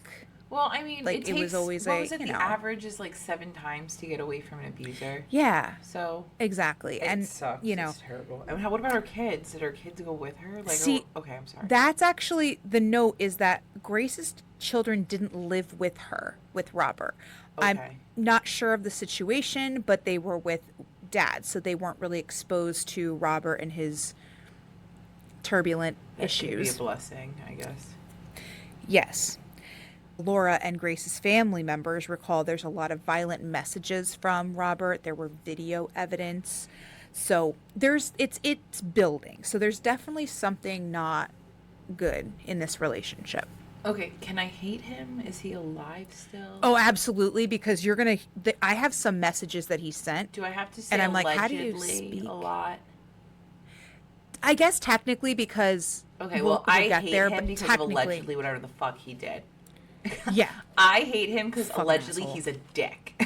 Well, I mean, like, it was always the average is like 7 times to get away from an abuser. Yeah. So exactly. And sucks. You know, it's terrible. And what about her kids? Did her kids go with her? Like, see, okay, I'm sorry. That's actually the note, is that Grace's children didn't live with her, with Robert. Okay. I'm not sure of the situation, but they were with Dad, so they weren't really exposed to Robert and his turbulent issues. Could be a blessing, I guess. Yes. Laura and Grace's family members recall there's a lot of violent messages from Robert. There were video evidence. So it's building. So there's definitely something not good in this relationship. Okay, can I hate him? Is he alive still? Oh, absolutely, because you're going to... I have some messages that he sent. Do I have to say and I'm like, how do allegedly you speak? A lot? I guess technically because... Okay, well, I hate him because of technically... allegedly whatever the fuck he did. Yeah. I hate him because allegedly asshole. He's a dick.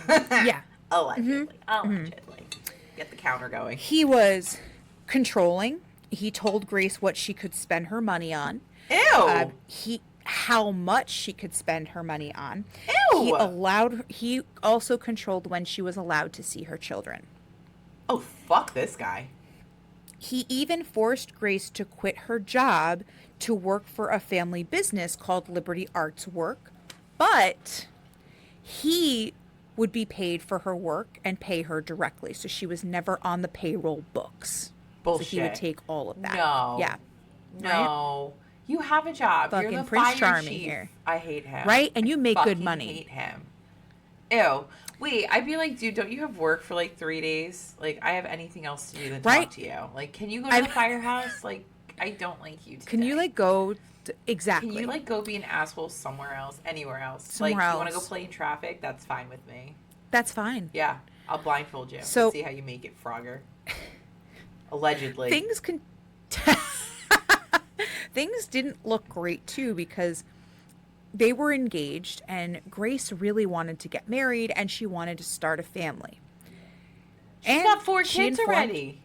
Yeah. Allegedly. Allegedly. Get the counter going. He was controlling. He told Grace what she could spend her money on. Ew. How much she could spend her money on. Ew. He also controlled when she was allowed to see her children. Oh, fuck this guy. He even forced Grace to quit her job to work for a family business called Liberty Arts Work, but he would be paid for her work and pay her directly, so she was never on the payroll books. Bullshit. So he would take all of that. No. Yeah. No. Right? You have a job. Fucking You're the Prince fire Charming chief. here. I hate him. Right? And you make good money. I hate him. Ew. Wait, I'd be like, dude, don't you have work for like 3 days? Like, I have anything else to do than talk to you. Like, can you go to the firehouse? Like, I don't like you today. Can you, like, go... Exactly. Can you, like, go be an asshole somewhere else? Anywhere else? Somewhere else. else. You want to go play in traffic? That's fine with me. That's fine. Yeah. I'll blindfold you. So... See how you make it, Frogger. Allegedly. Things didn't look great, too, because they were engaged, and Grace really wanted to get married, and she wanted to start a family. She's got 4 kids already.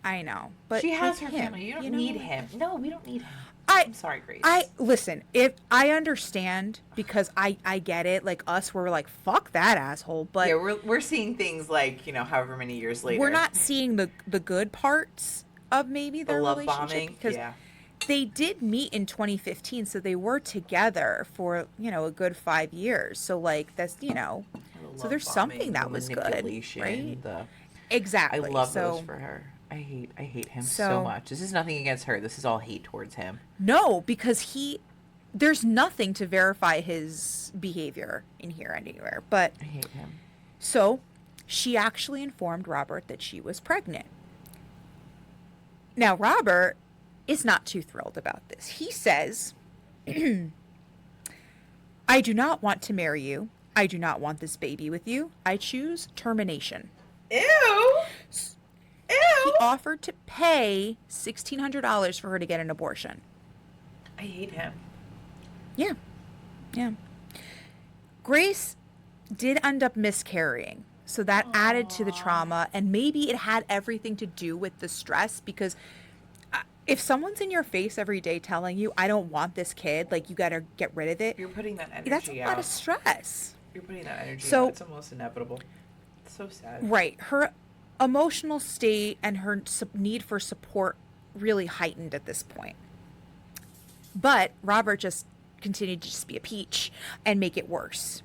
I know, but she has with her him, family. You don't you know, need him. No, we don't need him. I I'm sorry, Grace. listen. If I understand, because I get it. Like us, we're like, fuck that asshole. But yeah, we're seeing things like, however many years later. we're not seeing the good parts of maybe the their love relationship, bombing. because Yeah. they did meet in 2015, so they were together for a good 5 years. So like that's The so love there's bombing, something that the was good, manipulation, right? I Exactly. love So those for her. I hate him so so much. This is nothing against her. This is all hate towards him. no, because there's nothing to verify his behavior in here anywhere. But I hate him. so she actually informed Robert that she was pregnant. Now, Robert is not too thrilled about this. He says, I do not want to marry you. I do not want this baby with you. I choose termination. Ew. He offered to pay $1,600 for her to get an abortion. I hate him. Yeah. Yeah. Grace did end up miscarrying. So that added to the trauma, and maybe it had everything to do with the stress, because if someone's in your face every day telling you, I don't want this kid, like, you got to get rid of it. You're putting that energy That's a out. lot of stress. You're putting that energy So- out. It's almost inevitable. It's so sad. Right. Her emotional state and her need for support really heightened at this point. But Robert just continued to just be a peach and make it worse.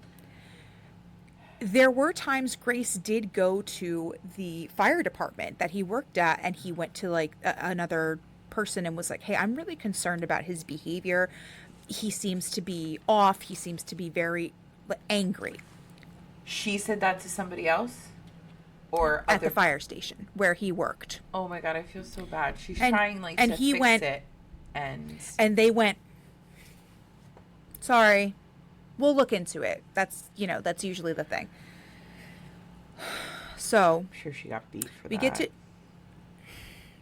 There were times Grace did go to the fire department that he worked at, and he went to like another person and was like, hey, I'm really concerned about his behavior. He seems to be off. He seems to be very angry. She said that to somebody else? Or At the fire station where he worked. Oh my God, I feel so bad. She's And- trying like and to he fix went- it. And And they went, sorry, we'll look into it. That's usually the thing. So I'm sure she got beat for we that.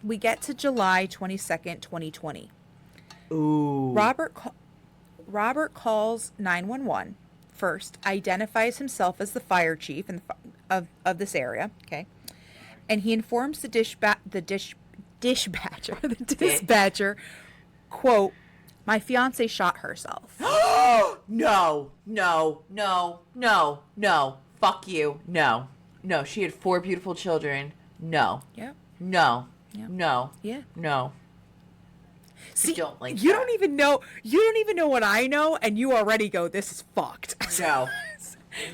we get to July 22nd, 2020. Ooh. Robert calls 911 first, identifies himself as the fire chief of this area, okay? And he informs the dispatcher, quote, my fiance shot herself. No. Fuck you. No. She had 4 beautiful children. No. Yep. No. Yep. No. Yeah. No. See, don't like you that. don't even know what I know, and you already go, this is fucked. No.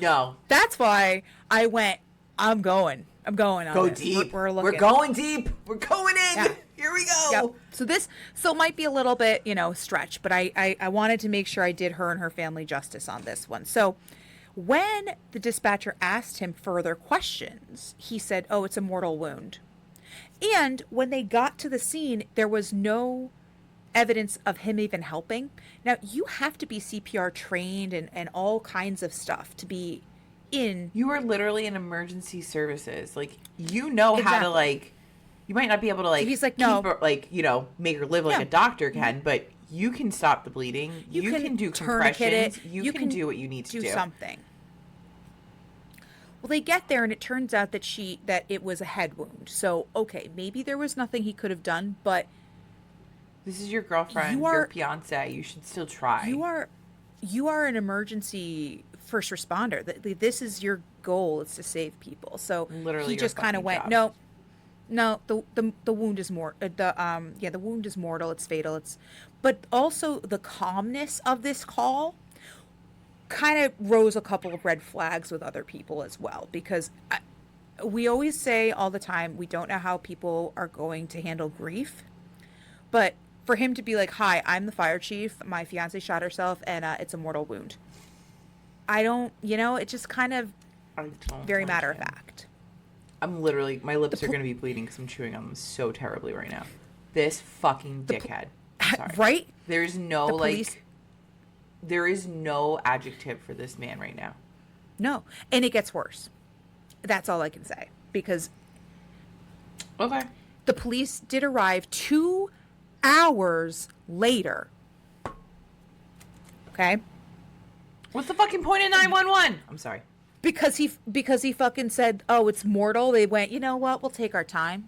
No. That's why I went, I'm going on Go this. deep. We're looking. We're going deep. We're going in. Yeah. Here we go. Yep. So it might be a little bit, stretch, but I wanted to make sure I did her and her family justice on this one. So when the dispatcher asked him further questions, he said, oh, it's a mortal wound. And when they got to the scene, there was no evidence of him even helping. Now, you have to be CPR trained and all kinds of stuff to be in. You are literally in emergency services. Like, how to, Exactly. like, you might not be able to, like, He's like, keep no. her, like, make her live like Yeah. a doctor can, but you can stop the bleeding. You can do tourniquet it. compressions. You can do what you need to do. Something. Well, they get there, and it turns out that it was a head wound. So, okay, maybe there was nothing he could have done, but This is your girlfriend, You are- your fiance. You should still try. you are an emergency first responder. This is your goal, is to save people. So Literally he your just kind of fucking went, job. no, the wound is the wound is mortal. It's fatal. But also the calmness of this call kind of rose a couple of red flags with other people as well, because we always say all the time, we don't know how people are going to handle grief, but for him to be like, hi, I'm the fire chief, my fiance shot herself, and it's a mortal wound. I don't, it just kind of I don't very like matter of him. fact. I'm literally, my lips are going to be bleeding because I'm chewing on them so terribly right now. This fucking dickhead. Sorry. Right? There's no, The police- there is no adjective for this man right now. No. And it gets worse. That's all I can say. Because Okay. the police did arrive 2 hours later. Okay? What's the fucking point of 911? I'm sorry. Because he fucking said, oh, it's mortal. They went, you know what? We'll take our time.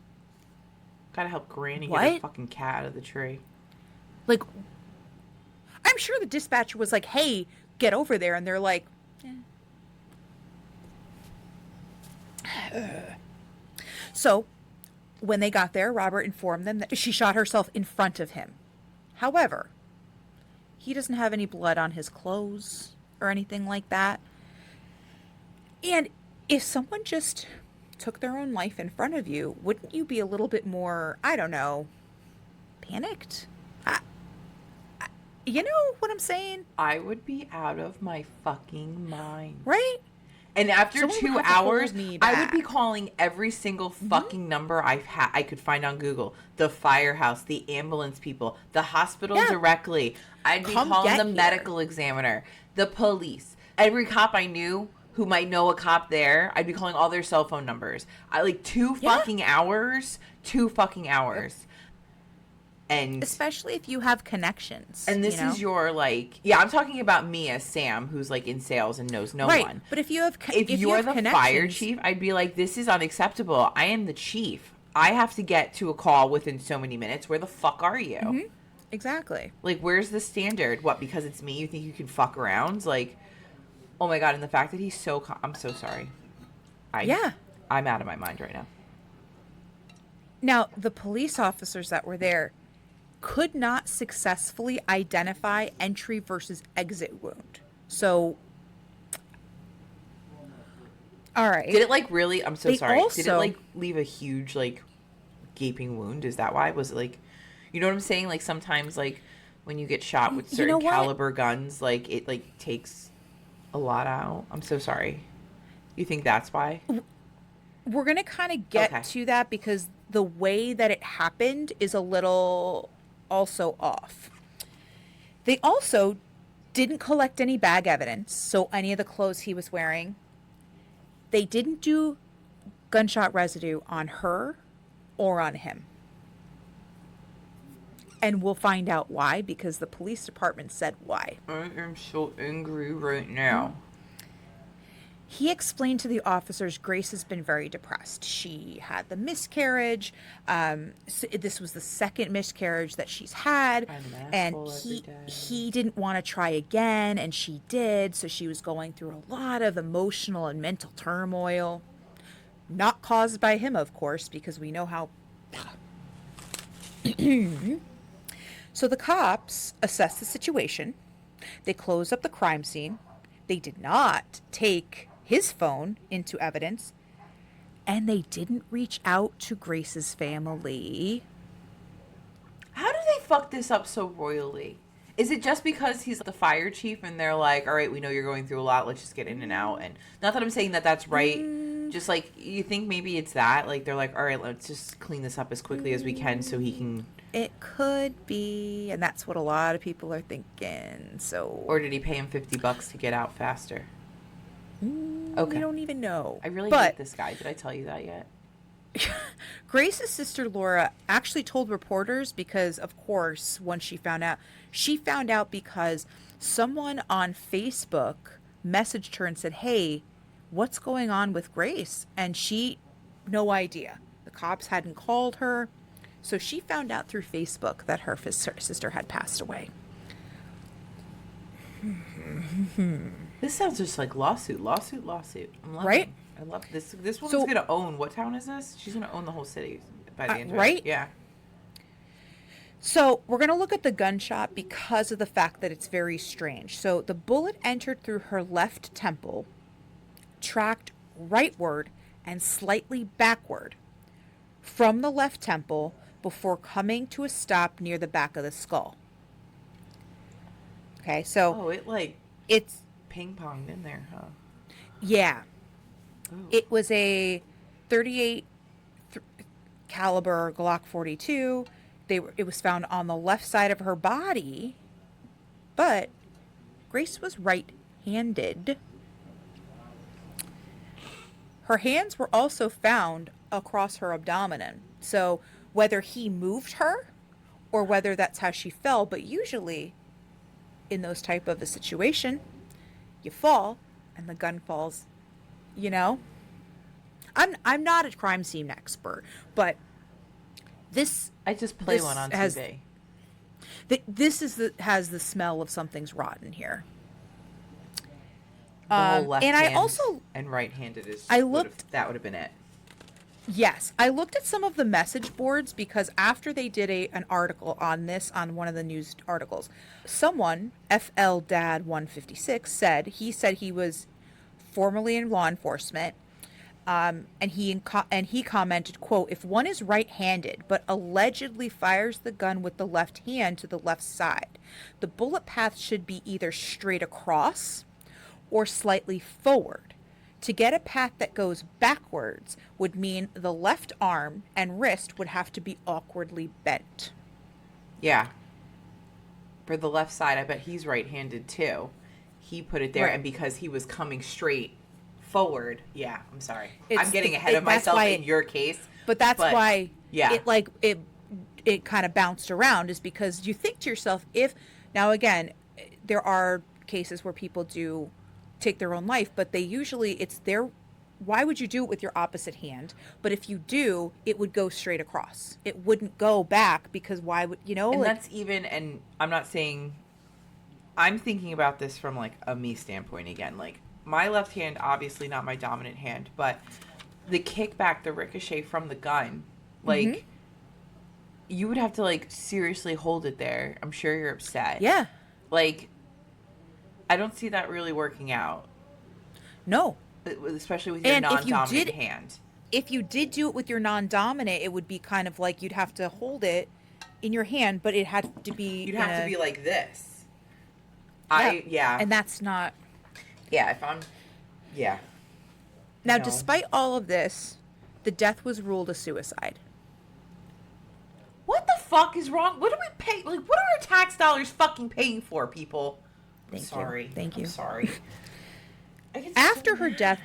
Gotta help Granny get her What? fucking cat out of the tree. Like, I'm sure the dispatcher was like, hey, get over there. And they're like, eh. So when they got there, Robert informed them that she shot herself in front of him. However, he doesn't have any blood on his clothes or anything like that. And if someone just took their own life in front of you, wouldn't you be a little bit more, I don't know, panicked? You know what I'm saying? I would be out of my fucking mind. Right? And after Someone would 2 have to hold hours, me I would be back. calling every single fucking number I could find on Google. The firehouse, the ambulance people, the hospital Yeah. directly. I'd be Come calling get the here. medical examiner, the police, every cop I knew who might know a cop there. I'd be calling all their cell phone numbers. I like 2 Yeah. fucking hours. 2 fucking hours. And Especially if you have connections. and this you know? is your like, yeah, I'm talking about me as Sam, who's like in sales and knows no right. one. But if you have If you you're have the connections, fire chief, I'd be like, this is unacceptable. I am the chief. I have to get to a call within so many minutes. Where the fuck are you? Exactly. Like, where's the standard? What, because it's me, you think you can fuck around? Like, oh my God. And the fact that he's so, I'm so sorry. Yeah. I'm out of my mind right now. Now, the police officers that were there could not successfully identify entry versus exit wound. So, all right. Did it like really, I'm so They sorry. Did it also- like leave a huge like gaping wound? Is that why? Was it like, you know what I'm saying? Like sometimes like when you get shot with You certain know what? caliber guns, like it like takes a lot out. I'm so sorry. You think that's why? We're going to kind of get Okay. to that because the way that it happened is a little also off. They also didn't collect any bag evidence, so any of the clothes he was wearing. They didn't do gunshot residue on her or on him. And we'll find out why because the police department said why. I am so angry right now. He explained to the officers Grace has been very depressed. She had the miscarriage. So this was the second miscarriage that she's had. I'm an And asshole every day. he didn't want to try again, and she did. So she was going through a lot of emotional and mental turmoil. Not caused by him, of course, because we know how. So the cops assessed the situation. They closed up the crime scene. They did not take his phone into evidence. And they didn't reach out to Grace's family. How do they fuck this up so royally? Is it just because he's the fire chief and they're like, all right, we know you're going through a lot. Let's just get in and out. And not that I'm saying that that's right. Just like, you think maybe it's that? Like, they're like, all right, let's just clean this up as quickly as we can so he can... It could be, and that's what a lot of people are thinking. So, Or did he pay him $50 to get out faster? Okay. we don't even know. I really But hate this guy. Did I tell you that yet? Grace's sister Laura actually told reporters because, of course, once she found out because someone on Facebook messaged her and said, "Hey, what's going on with Grace?" And she, no idea. The cops hadn't called her. So she found out through Facebook that her sister had passed away. This sounds just like lawsuit. I'm loving Right? it. I love this. This woman's So- going to own, what town is this? She's going to own the whole city by the end of right? it. Yeah. So we're going to look at the gunshot because of the fact that it's very strange. So the bullet entered through her left temple, tracked rightward and slightly backward from the left temple before coming to a stop near the back of the skull. Okay, so Oh, it like it's, ping-ponged in there, huh? yeah, Oh. it was a 38 caliber Glock 42. It was found on the left side of her body, but Grace was right-handed. Her hands were also found across her abdomen. So whether he moved her or whether that's how she fell, but usually in those type of a situation, you fall and the gun falls, you know? I'm not a crime scene expert, but This I just play this one on has TV. has the smell of something's rotten here. The whole left And hand I also and right-handed is I looked that would have been it. Yes, I looked at some of the message boards because after they did an article on this on one of the news articles, someone FL Dad 156 said he was formerly in law enforcement, and he commented, quote, if one is right-handed but allegedly fires the gun with the left hand to the left side, the bullet path should be either straight across or slightly forward. To get a path that goes backwards would mean the left arm and wrist would have to be awkwardly bent. Yeah. For the left side, I bet he's right-handed too. He put it there, Right. and because he was coming straight forward, yeah, I'm sorry. It's- I'm getting it- ahead it- of that's myself why in your case. But that's why yeah. it kind of bounced around, is because you think to yourself, if now again, there are cases where people do take their own life, but why would you do it with your opposite hand? But if you do, it would go straight across. It wouldn't go back, because why would, And that's even, and I'm not saying, I'm thinking about this from like a me standpoint again. Like, my left hand, obviously not my dominant hand, but the kickback, the ricochet from the gun, like, you would have to like seriously hold it there. I'm sure you're upset. Yeah. Like, I don't see that really working out. No. Especially with your And if you non-dominant did- hand. If you did do it with your non-dominant, it would be kind of like you'd have to hold it in your hand, but it had to be... You'd have to be like this. Yeah. And that's not... Yeah, if I'm... Yeah. Now, No. despite all of this, the death was ruled a suicide. What the fuck is wrong? What do we pay? Like, what are our tax dollars fucking paying for, people? I'm Thank you. sorry. Thank you. I'm sorry. I get After so her mad. death,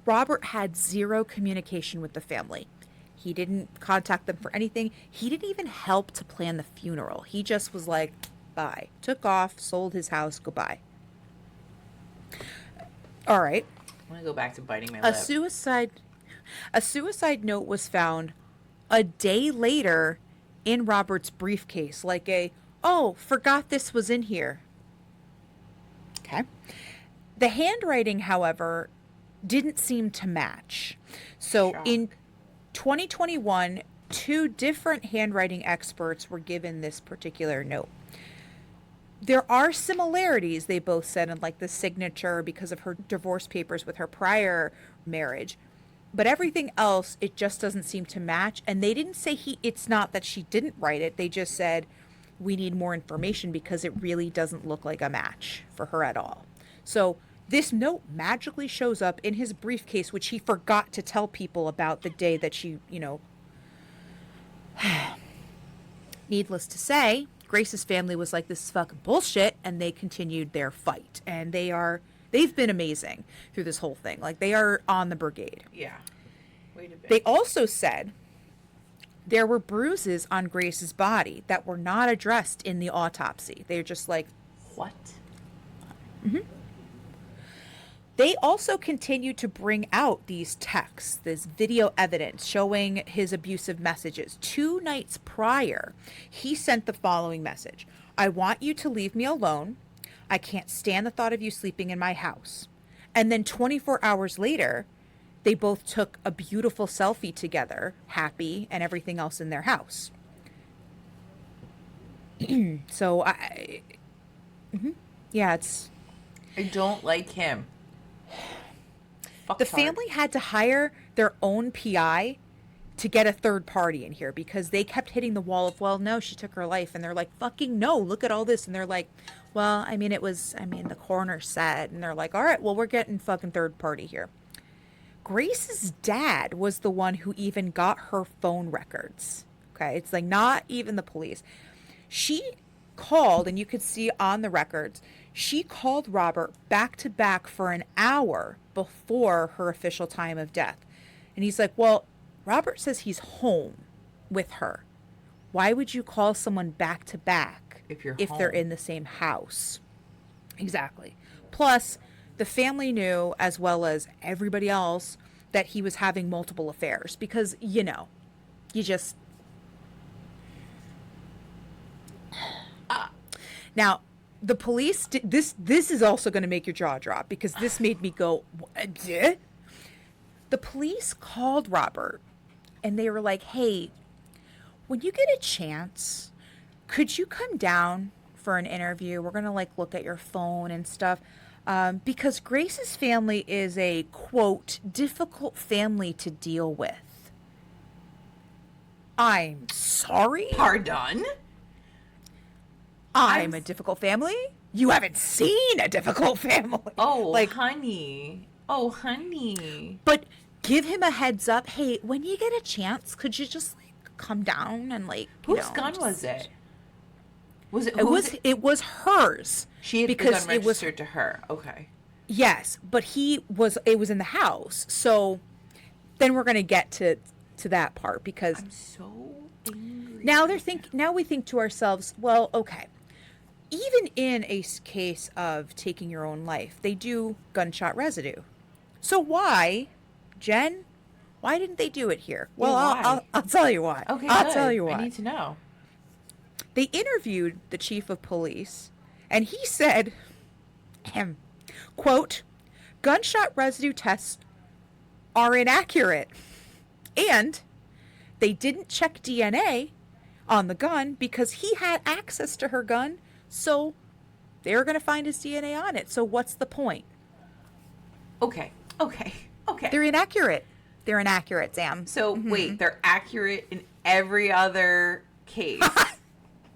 Robert had zero communication with the family. He didn't contact them for anything. He didn't even help to plan the funeral. He just was like, bye. Took off, sold his house, goodbye. All right. I'm gonna go back to biting my A lip. suicide note was found a day later in Robert's briefcase, like forgot this was in here. Okay. The handwriting, however, didn't seem to match. So Shock. in 2021, 2 different handwriting experts were given this particular note. There are similarities, they both said, in like the signature because of her divorce papers with her prior marriage. But everything else, it just doesn't seem to match. And they didn't say it's not that she didn't write it. They just said, we need more information because it really doesn't look like a match for her at all. So this note magically shows up in his briefcase, which he forgot to tell people about the day that she, needless to say, Grace's family was like, this is fucking bullshit, and they continued their fight. And they've been amazing through this whole thing. Like, they are on the brigade. Yeah. Wait a bit. They also said there were bruises on Grace's body that were not addressed in the autopsy. They're just like, What? they also continued to bring out these texts, this video evidence showing his abusive messages. 2 nights prior, he sent the following message. I want you to leave me alone. I can't stand the thought of you sleeping in my house. And then 24 hours later, they both took a beautiful selfie together, happy, and everything else in their house. So, yeah, it's... I don't like him. The family had to hire their own PI to get a third party in here because they kept hitting the wall of, well, no, she took her life. And they're like, fucking no, look at all this. And they're like, well, the coroner said. And they're like, all right, well, we're getting fucking third party here. Grace's dad was the one who even got her phone records. Okay, it's like not even the police. She called, and you could see on the records, she called Robert back to back for an hour before her official time of death. And he's like, well, Robert says he's home with her. Why would you call someone back to back If they're they're in the same house? Exactly. Plus, the family knew, as well as everybody else, that he was having multiple affairs because, You just... Now, the police... This is also going to make your jaw drop, because this made me go, what? The police called Robert, and they were like, hey, when you get a chance, could you come down for an interview? We're going to, like, look at your phone and stuff. Because Grace's family is a, quote, difficult family to deal with. I'm sorry? Pardon? I'm a difficult family? You haven't seen a difficult family. Oh, like, honey. Oh, honey. But give him a heads up. Hey, when you get a chance, could you just, like, come down and, like, whose gun was it? It was hers. She had because the gun registered to her. Okay. Yes, but it was in the house. So then we're going to get to that part, because I'm so angry. Now we think to ourselves, well, okay. Even in a case of taking your own life, they do gunshot residue. So why, Jen? Why didn't they do it here? Well, I'll tell you why. Okay, I'll tell you why. I need to know. They interviewed the chief of police, and he said, quote, gunshot residue tests are inaccurate, and they didn't check DNA on the gun because he had access to her gun, so they were going to find his DNA on it. So what's the point? Okay. They're inaccurate. They're inaccurate, Sam. So, wait, they're accurate in every other case.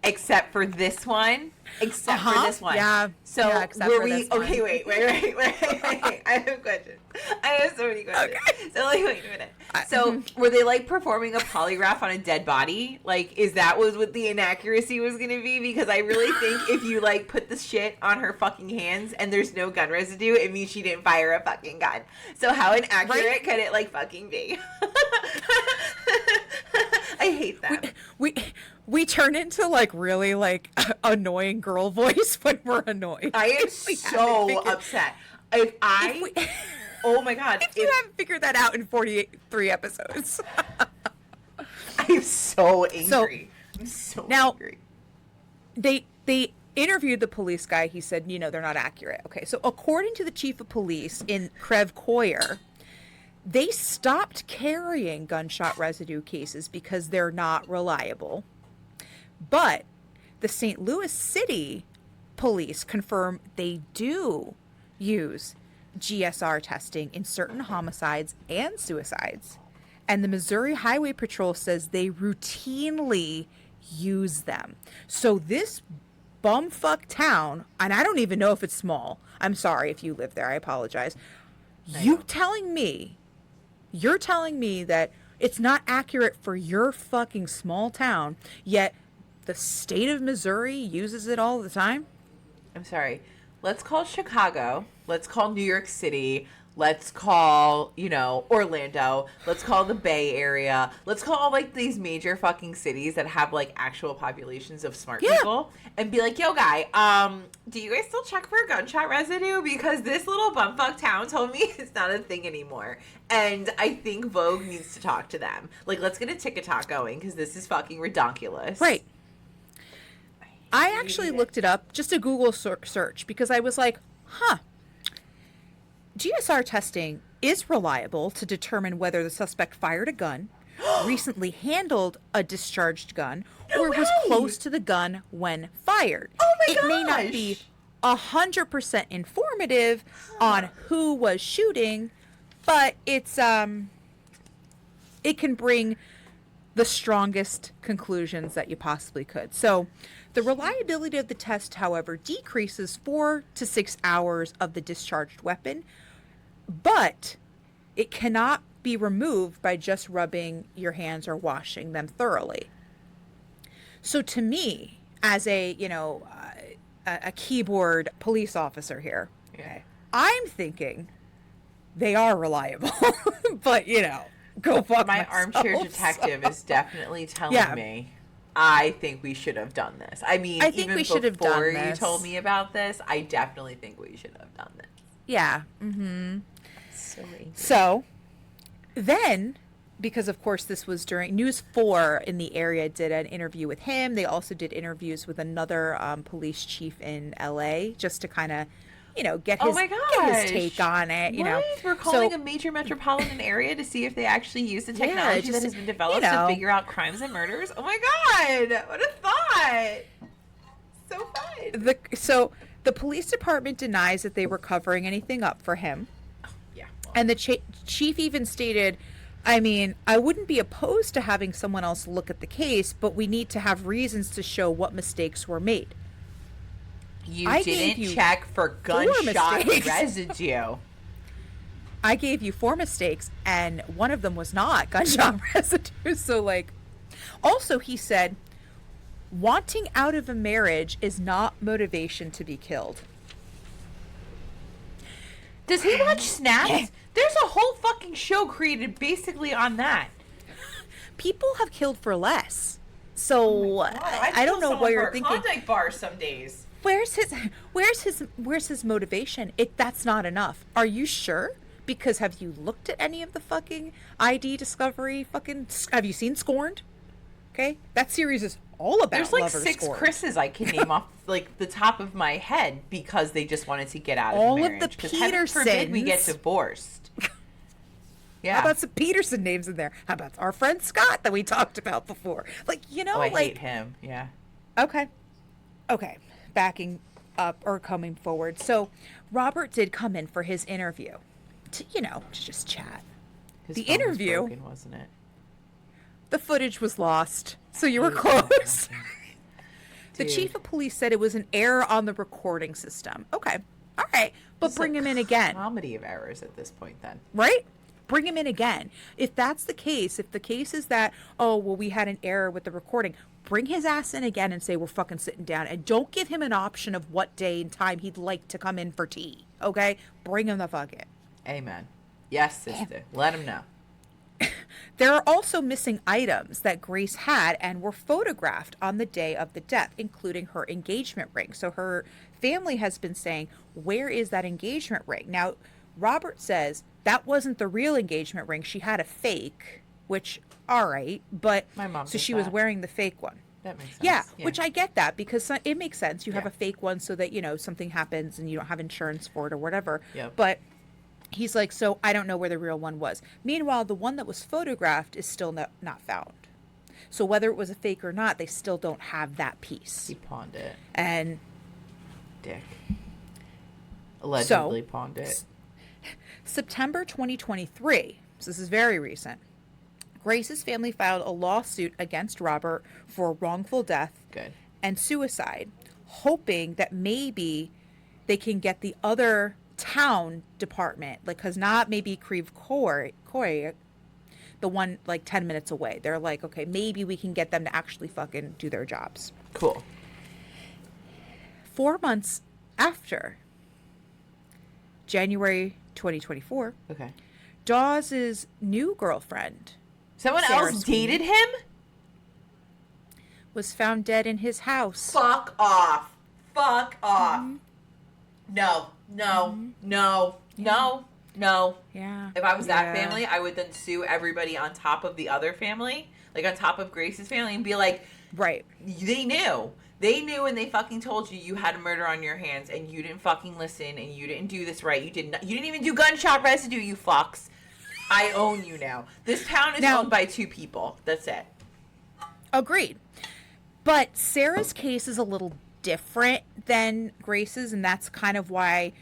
Except for this one. Except for this one. Yeah. So yeah, were we okay, wait. I have questions. I have so many questions. Okay. So like wait a minute. So were they like performing a polygraph on a dead body? Like, is that what the inaccuracy was gonna be? Because I really think if you like put the shit on her fucking hands and there's no gun residue, it means she didn't fire a fucking gun. So how inaccurate could it like fucking be? I hate that. We turn into like really like annoying girl voice when we're annoyed. I am so upset. Oh my god! If you haven't figured that out in 43 episodes, I'm so angry. I'm so angry. They interviewed the police guy. He said, they're not accurate. Okay, so according to the chief of police in Crev Coyer, they stopped carrying gunshot residue cases because they're not reliable. But the St. Louis City police confirm they do use GSR testing in certain homicides and suicides. And the Missouri Highway Patrol says they routinely use them. So this bumfuck town, and I don't even know if it's small. I'm sorry if you live there. I apologize. You're telling me that it's not accurate for your fucking small town, yet the state of Missouri uses it all the time? I'm sorry. Let's call Chicago. Let's call New York City. Let's call, Orlando. Let's call the Bay Area. Let's call like these major fucking cities that have like actual populations of smart people and be like, yo, guy, do you guys still check for gunshot residue? Because this little bumfuck town told me it's not a thing anymore. And I think Vogue needs to talk to them. Like, let's get a TikTok going because this is fucking redonkulous. Right. I actually looked it up, just a Google search, because I was like, GSR testing is reliable to determine whether the suspect fired a gun, recently handled a discharged gun, or was close to the gun when fired. Oh my gosh! It may not be 100% informative on who was shooting, but it can bring the strongest conclusions that you possibly could. So the reliability of the test, however, decreases 4 to 6 hours of the discharged weapon, but it cannot be removed by just rubbing your hands or washing them thoroughly. So to me, as a keyboard police officer here, I'm thinking they are reliable, but go fuck my myself, armchair detective is definitely telling me I think we should have done this. I mean, even before you told me about this, I definitely think we should have done this. Yeah. So So then because of course this was during News 4 in the area did an interview with him. They also did interviews with another police chief in LA just to kind of, get Oh his my get his take on it. What? We're calling a major metropolitan area to see if they actually use the technology that has been developed to figure out crimes and murders. Oh my god! What a thought! So fun. The police department denies that they were covering anything up for him. Yeah. Well. And the chief even stated, I mean, I wouldn't be opposed to having someone else look at the case, but we need to have reasons to show what mistakes were made. You didn't check for gunshot residue. I gave you 4 mistakes, and one of them was not gunshot residue. So, also he said, wanting out of a marriage is not motivation to be killed. Does he watch Snaps? There's a whole fucking show created basically on that. People have killed for less. So I don't know what you're thinking. Klondike bar some days. Where's his motivation? That's not enough. Are you sure? Because have you looked at any of the fucking ID Discovery have you seen Scorned? Okay? That series is all about There's lovers 6 scorned. Chris's I can name off the top of my head because they just wanted to get out of all marriage. Of the Petersons. Heaven forbid we get divorced. Yeah. How about some Peterson names in there? How about our friend Scott that we talked about before? I hate him. Yeah. Okay. Backing up or coming forward. So Robert did come in for his interview to just chat. His the phone interview, was broken, wasn't it? The footage was lost, so you were close. The chief of police said it was an error on the recording system. Okay. All right. But bring him in again. Comedy of errors at this point then. Right? Bring him in again. If that's the case, if the case is that, we had an error with the recording, bring his ass in again and say we're fucking sitting down. And don't give him an option of what day and time he'd like to come in for tea. Okay? Bring him the fuck in. Amen. Yes, sister. Let him know. There are also missing items that Grace had and were photographed on the day of the death, including her engagement ring. So her family has been saying, where is that engagement ring? Now, Robert says that wasn't the real engagement ring. She had a fake, which, all right, but my mom so she was wearing the fake one. That makes sense. Yeah, which I get that because it makes sense. You have Yeah. a fake one so that, something happens and you don't have insurance for it or whatever. Yep. But he's like, so I don't know where the real one was. Meanwhile, the one that was photographed is still not found. So whether it was a fake or not, they still don't have that piece. He pawned it. And Dick. Allegedly pawned it. September 2023, so this is very recent, Grace's family filed a lawsuit against Robert for wrongful death and suicide, hoping that maybe they can get the other town department, because not maybe Creve Coeur, the one 10 minutes away. They're like, okay, maybe we can get them to actually fucking do their jobs. Cool. 4 months after, January 2024. Okay. Dawes's new girlfriend, someone else dated him, was found dead in his house. Fuck off. Mm-hmm. No. Yeah. If I was that family, I would then sue everybody on top of the other family, on top of Grace's family, and be like, right. They knew. They knew and they fucking told you had a murder on your hands and you didn't fucking listen and you didn't do this right. You didn't even do gunshot residue, you fucks. I own you now. This town is owned by 2 people. That's it. Agreed. But Sarah's case is a little different than Grace's, and that's kind of why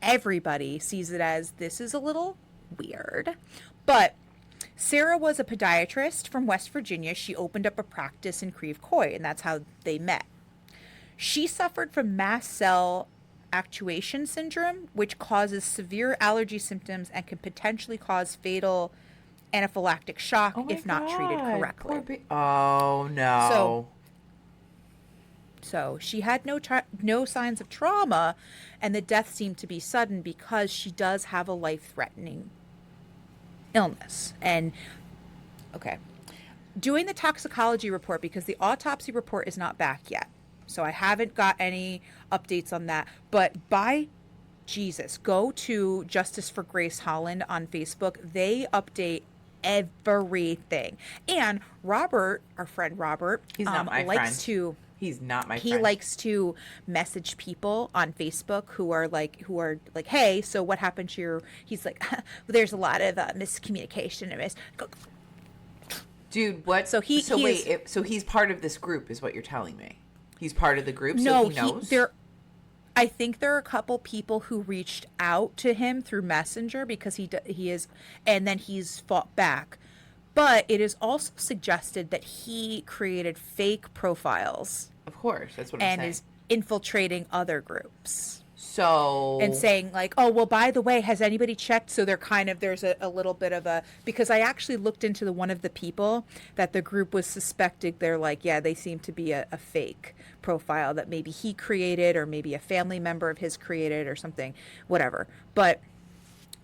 everybody sees it as this is a little weird. But Sarah was a podiatrist from West Virginia. She opened up a practice in Creve Coeur, and that's how they met. She suffered from mast cell actuation syndrome, which causes severe allergy symptoms and can potentially cause fatal anaphylactic shock if not treated correctly. Oh, no. So she had no signs of trauma, and the death seemed to be sudden because she does have a life-threatening illness. And doing the toxicology report, because the autopsy report is not back yet, so I haven't got any updates on that, but by Jesus, go to Justice for Grace Holland on Facebook. They update everything. And Robert, our friend Robert, He's not my likes friend. to He's not my he friend. likes to message people on Facebook who are like, hey, so what happened to your? He's like, there's a lot of miscommunication and Dude, what? So so he's part of this group, is what you're telling me? He's part of the group, no, so he knows. I think there are a couple people who reached out to him through Messenger because he is, and then he's fought back. But it is also suggested that he created fake profiles Of course, that's what I'm and saying. is infiltrating other groups. So And saying like, oh, well, by the way, has anybody checked? So they're kind of, there's a little bit of a, because I actually looked into one of the people that the group was suspecting. They're like, yeah, they seem to be a fake profile that maybe he created or maybe a family member of his created or something, whatever. But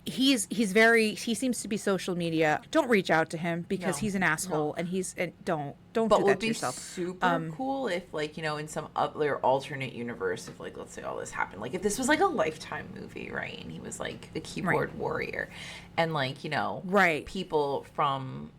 he seems to be social media. Don't reach out to him because he's an asshole and don't But do would that to be yourself. super cool if, like, in some other alternate universe, if, like, let's say all this happened, like, if this was like a Lifetime movie, right, and he was like a keyboard warrior, and like, Right. people from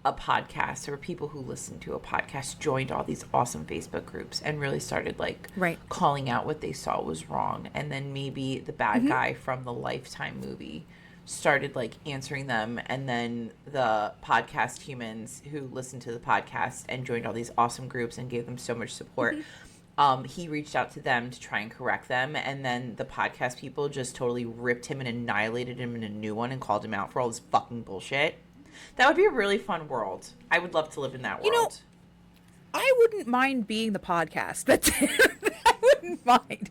a podcast or people who listen to a podcast joined all these awesome Facebook groups and really started like Right. calling out what they saw was wrong, and then maybe the bad guy from the Lifetime movie started like answering them, and then the podcast humans who listened to the podcast and joined all these awesome groups and gave them so much support, he reached out to them to try and correct them, and then the podcast people just totally ripped him and annihilated him in a new one and called him out for all this fucking bullshit. That would be a really fun world. I would love to live in that world. I wouldn't mind being the podcast. That's I wouldn't mind.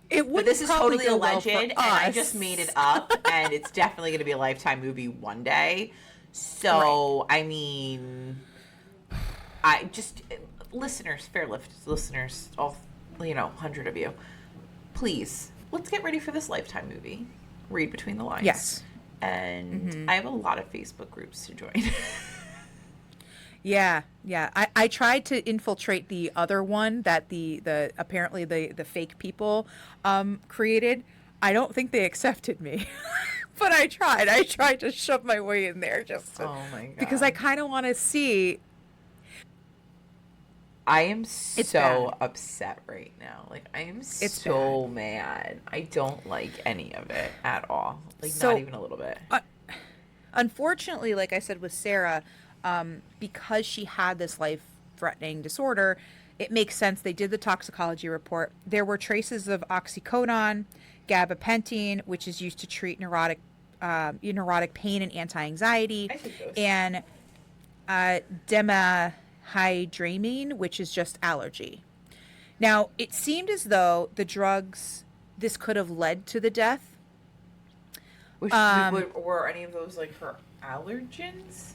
It would. But this is totally go alleged, well and for I us. just made it up, and it's definitely going to be a Lifetime movie one day. So, I mean, I just listeners, listeners, all 100 of you, please, let's get ready for this Lifetime movie. Read between the lines. Yes. And I have a lot of Facebook groups to join. Yeah. I tried to infiltrate the other one that the apparently the fake people created. I don't think they accepted me. But I tried to shove my way in there Oh my God. because I kind of want to see. I am It's so bad. upset right now. Like, I am It's so mad. I don't like any of it at all. Like, So- not even a little bit. Unfortunately, like I said with Sarah, because she had this life-threatening disorder, it makes sense. They did the toxicology report. There were traces of oxycodone, gabapentin, which is used to treat neurotic pain and anti-anxiety, I take those. and dihydramine, which is just allergy. Now, it seemed as though the drugs, this could have led to the death. Were any of those, like, her allergens?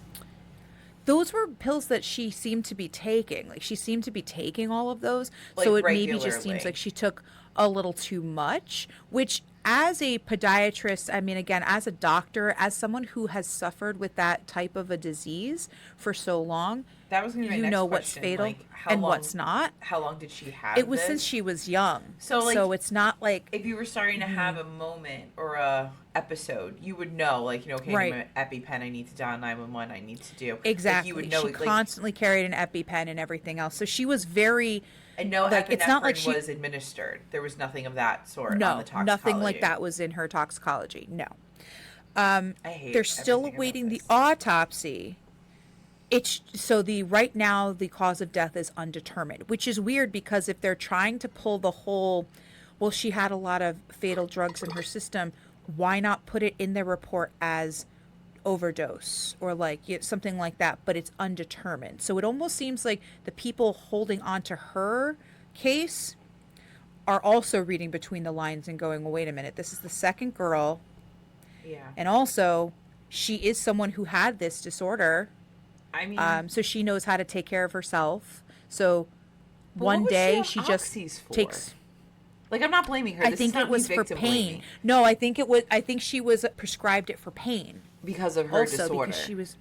Those were pills that she seemed to be taking. Like, she seemed to be taking all of those. Like, so it maybe just regularly. seems like she took a little too much, which as a podiatrist, I mean, again, as a doctor, as someone who has suffered with that type of a disease for so long, That was going to be my you next know what's question. fatal Like, and what's not. How long did she have It was this? since she was young. So, like, it's not like If you were starting to have a moment or a episode, you would know, like, okay, Right. I'm an EpiPen, I need to dial 911, I need to do. exactly. Like, you would know, she like, constantly carried an EpiPen and everything else. So she was very and no like, epinephrine it's not like she- was administered. There was nothing of that sort on no, the toxicology. nothing like that was in her toxicology. No. I hate They're still everything about awaiting the this. autopsy. Right now the cause of death is undetermined, which is weird because if they're trying to pull the whole, well, she had a lot of fatal drugs in her system, why not put it in their report as overdose or like something like that, but it's undetermined. So it almost seems like the people holding on to her case are also reading between the lines and going, well, wait a minute, this is the second girl. Yeah. And also, she is someone who had this disorder, I mean, so she knows how to take care of herself. So but one what was day on she just Oxys for? takes. Like, I'm not blaming her. I This think is not it was me for victim pain. blaming. No, I think it was. I think she was prescribed it for pain. Because of her Also, disorder. because she was.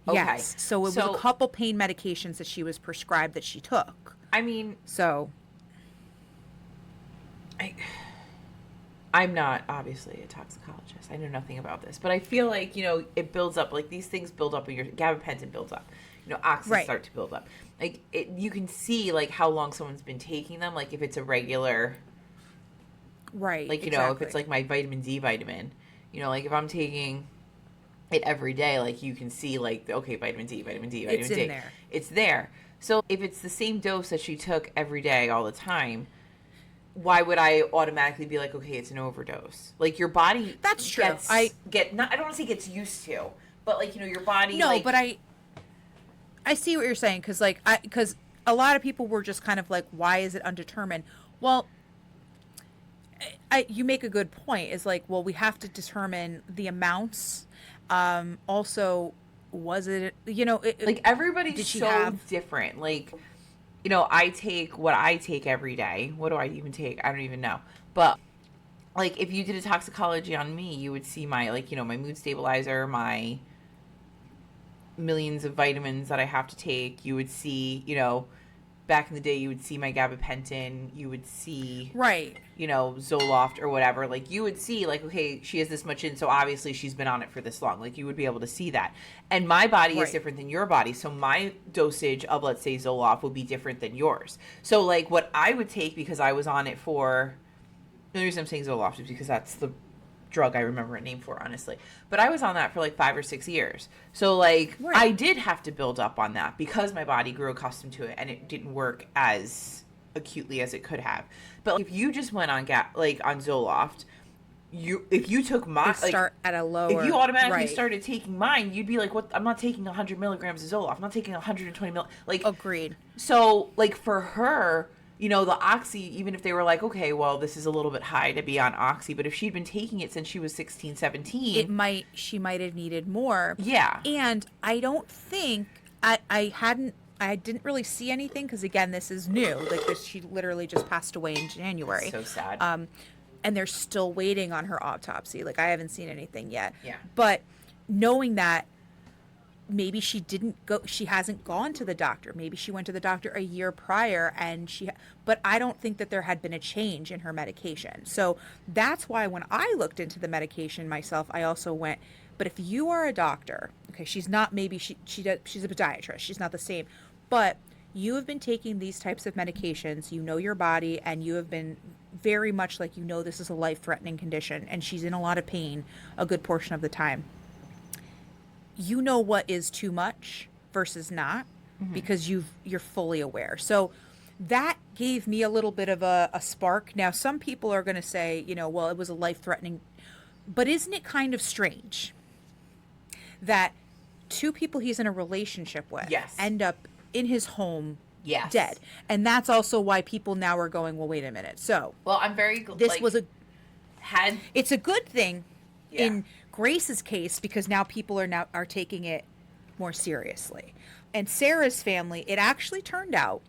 Okay. Yes. So it was So- a couple pain medications that she was prescribed that she took. I mean, So I'm not obviously a toxicologist. I know nothing about this, but I feel like, it builds up. Like these things build up when your gabapentin builds up. Oxys Right. start to build up. Like you can see like how long someone's been taking them. Like if it's a regular, Right. like, if Exactly. it's like my vitamin D vitamin, like if I'm taking it every day, like you can see like, okay, vitamin D, vitamin D, vitamin It's in D. there. It's there. So if it's the same dose that she took every day all the time, why would I automatically be like, okay, it's an overdose? Like your body That's true. not, I don't want to say gets used to, but like, your body, No, like, but I see what you're saying, because a lot of people were just kind of like, why is it undetermined? Well, you make a good point. Is like, well, we have to determine the amounts. Also, was it, like everybody's did she so have? different. Like, I take what I take every day. What do I even take? I don't even know. But like, if you did a toxicology on me, you would see my, like, my mood stabilizer, my millions of vitamins that I have to take. You would see, back in the day, you would see my gabapentin. You would see, Right. Zoloft or whatever. Like, you would see, like, okay, she has this much in, so obviously she's been on it for this long. Like, you would be able to see that. And my body is Right. different than your body. So my dosage of, let's say, Zoloft would be different than yours. So, like, what I would take, because I was on it for, the reason I'm saying Zoloft is because that's the drug I remember a name for, honestly. But I was on that for like 5 or 6 years. So like, Right. I did have to build up on that because my body grew accustomed to it and it didn't work as acutely as it could have. But if you just went on on Zoloft, if you took my, They start at a lower. if you automatically right. started taking mine, you'd be like, what? I'm not taking 100 milligrams of Zoloft. I'm not taking 120 like, Agreed. so like for her, the oxy, even if they were like, okay, well, this is a little bit high to be on oxy, but if she'd been taking it since she was 16, 17, She might have needed more. yeah. And I don't think I didn't really see anything, because again, this is new. Like this, she literally just passed away in January. So sad. And they're still waiting on her autopsy. Like I haven't seen anything yet. Yeah. But knowing that maybe she hasn't gone to the doctor. Maybe she went to the doctor a year prior but I don't think that there had been a change in her medication. So that's why when I looked into the medication myself, I also went, but if you are a doctor, okay, she's not, maybe she's a podiatrist. She's not the same, but you have been taking these types of medications, you know your body, and you have been very much like, this is a life-threatening condition, and she's in a lot of pain a good portion of the time. You know what is too much versus not, because you're fully aware. So that gave me a little bit of a spark. Now, some people are going to say, well, it was a life-threatening, but isn't it kind of strange that two people he's in a relationship with Yes. end up in his home Yes. dead? And that's also why people now are going, well, wait a minute. So Well, I'm very this was had it's a good thing Yeah. in Grace's case, because now people are taking it more seriously. And Sarah's family, it actually turned out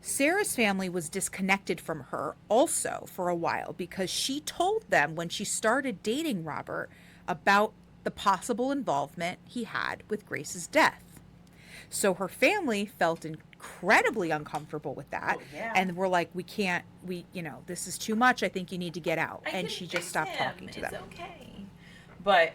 Sarah's family was disconnected from her also for a while, because she told them when she started dating Robert about the possible involvement he had with Grace's death. So her family felt incredibly uncomfortable with that. Oh, yeah. And we're like, this is too much. I think you need to get out. I And can she just fix stopped him. talking to It's them. okay. But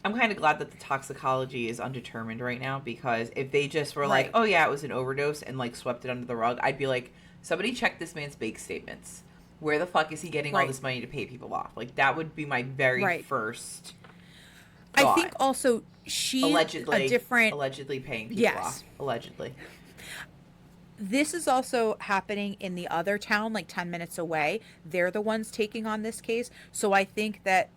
I'm kind of glad that the toxicology is undetermined right now, because if they just were like, Right. oh yeah, it was an overdose, and like swept it under the rug, I'd be like, somebody check this man's bank statements. Where the fuck is he getting all Right. this money to pay people off? Like, that would be my very Right. first I thought. think also she's allegedly a different. allegedly paying people Yes. off. Allegedly. This is also happening in the other town, like 10 minutes away. They're the ones taking on this case. So I think that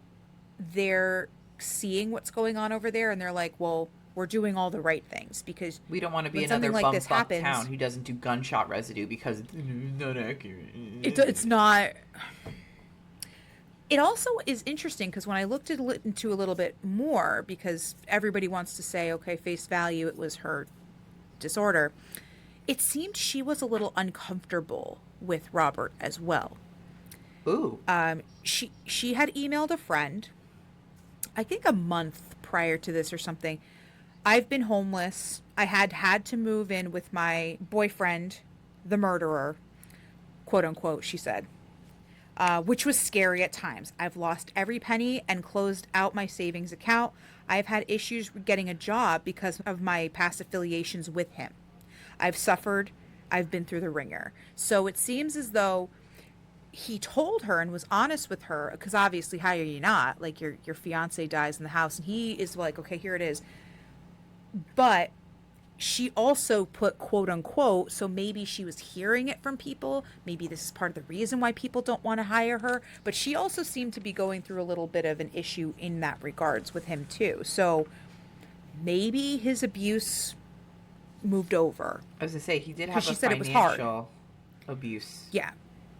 they're seeing what's going on over there, and they're like, well, we're doing all the right things, because We don't want to be when another something like bum this fuck happens, town who doesn't do gunshot residue because it's not accurate. it's not. It also is interesting, because when I looked into a little bit more, because everybody wants to say, okay, face value, it was her disorder. It seemed she was a little uncomfortable with Robert as well. Ooh. She had emailed a friend, I think a month prior to this or something. I've been homeless. I had to move in with my boyfriend, the murderer, quote unquote, she said. which was scary at times. I've lost every penny and closed out my savings account. I've had issues with getting a job because of my past affiliations with him. I've suffered. I've been through the ringer. So it seems as though he told her and was honest with her, because obviously, how are you not? Like, your fiance dies in the house, and he is like, okay, here it is. But she also put quote unquote, so maybe she was hearing it from people. Maybe this is part of the reason why people don't want to hire her. But she also seemed to be going through a little bit of an issue in that regards with him too. So maybe his abuse moved over. I was gonna say he did have she a said it was hard. financial abuse. Yeah.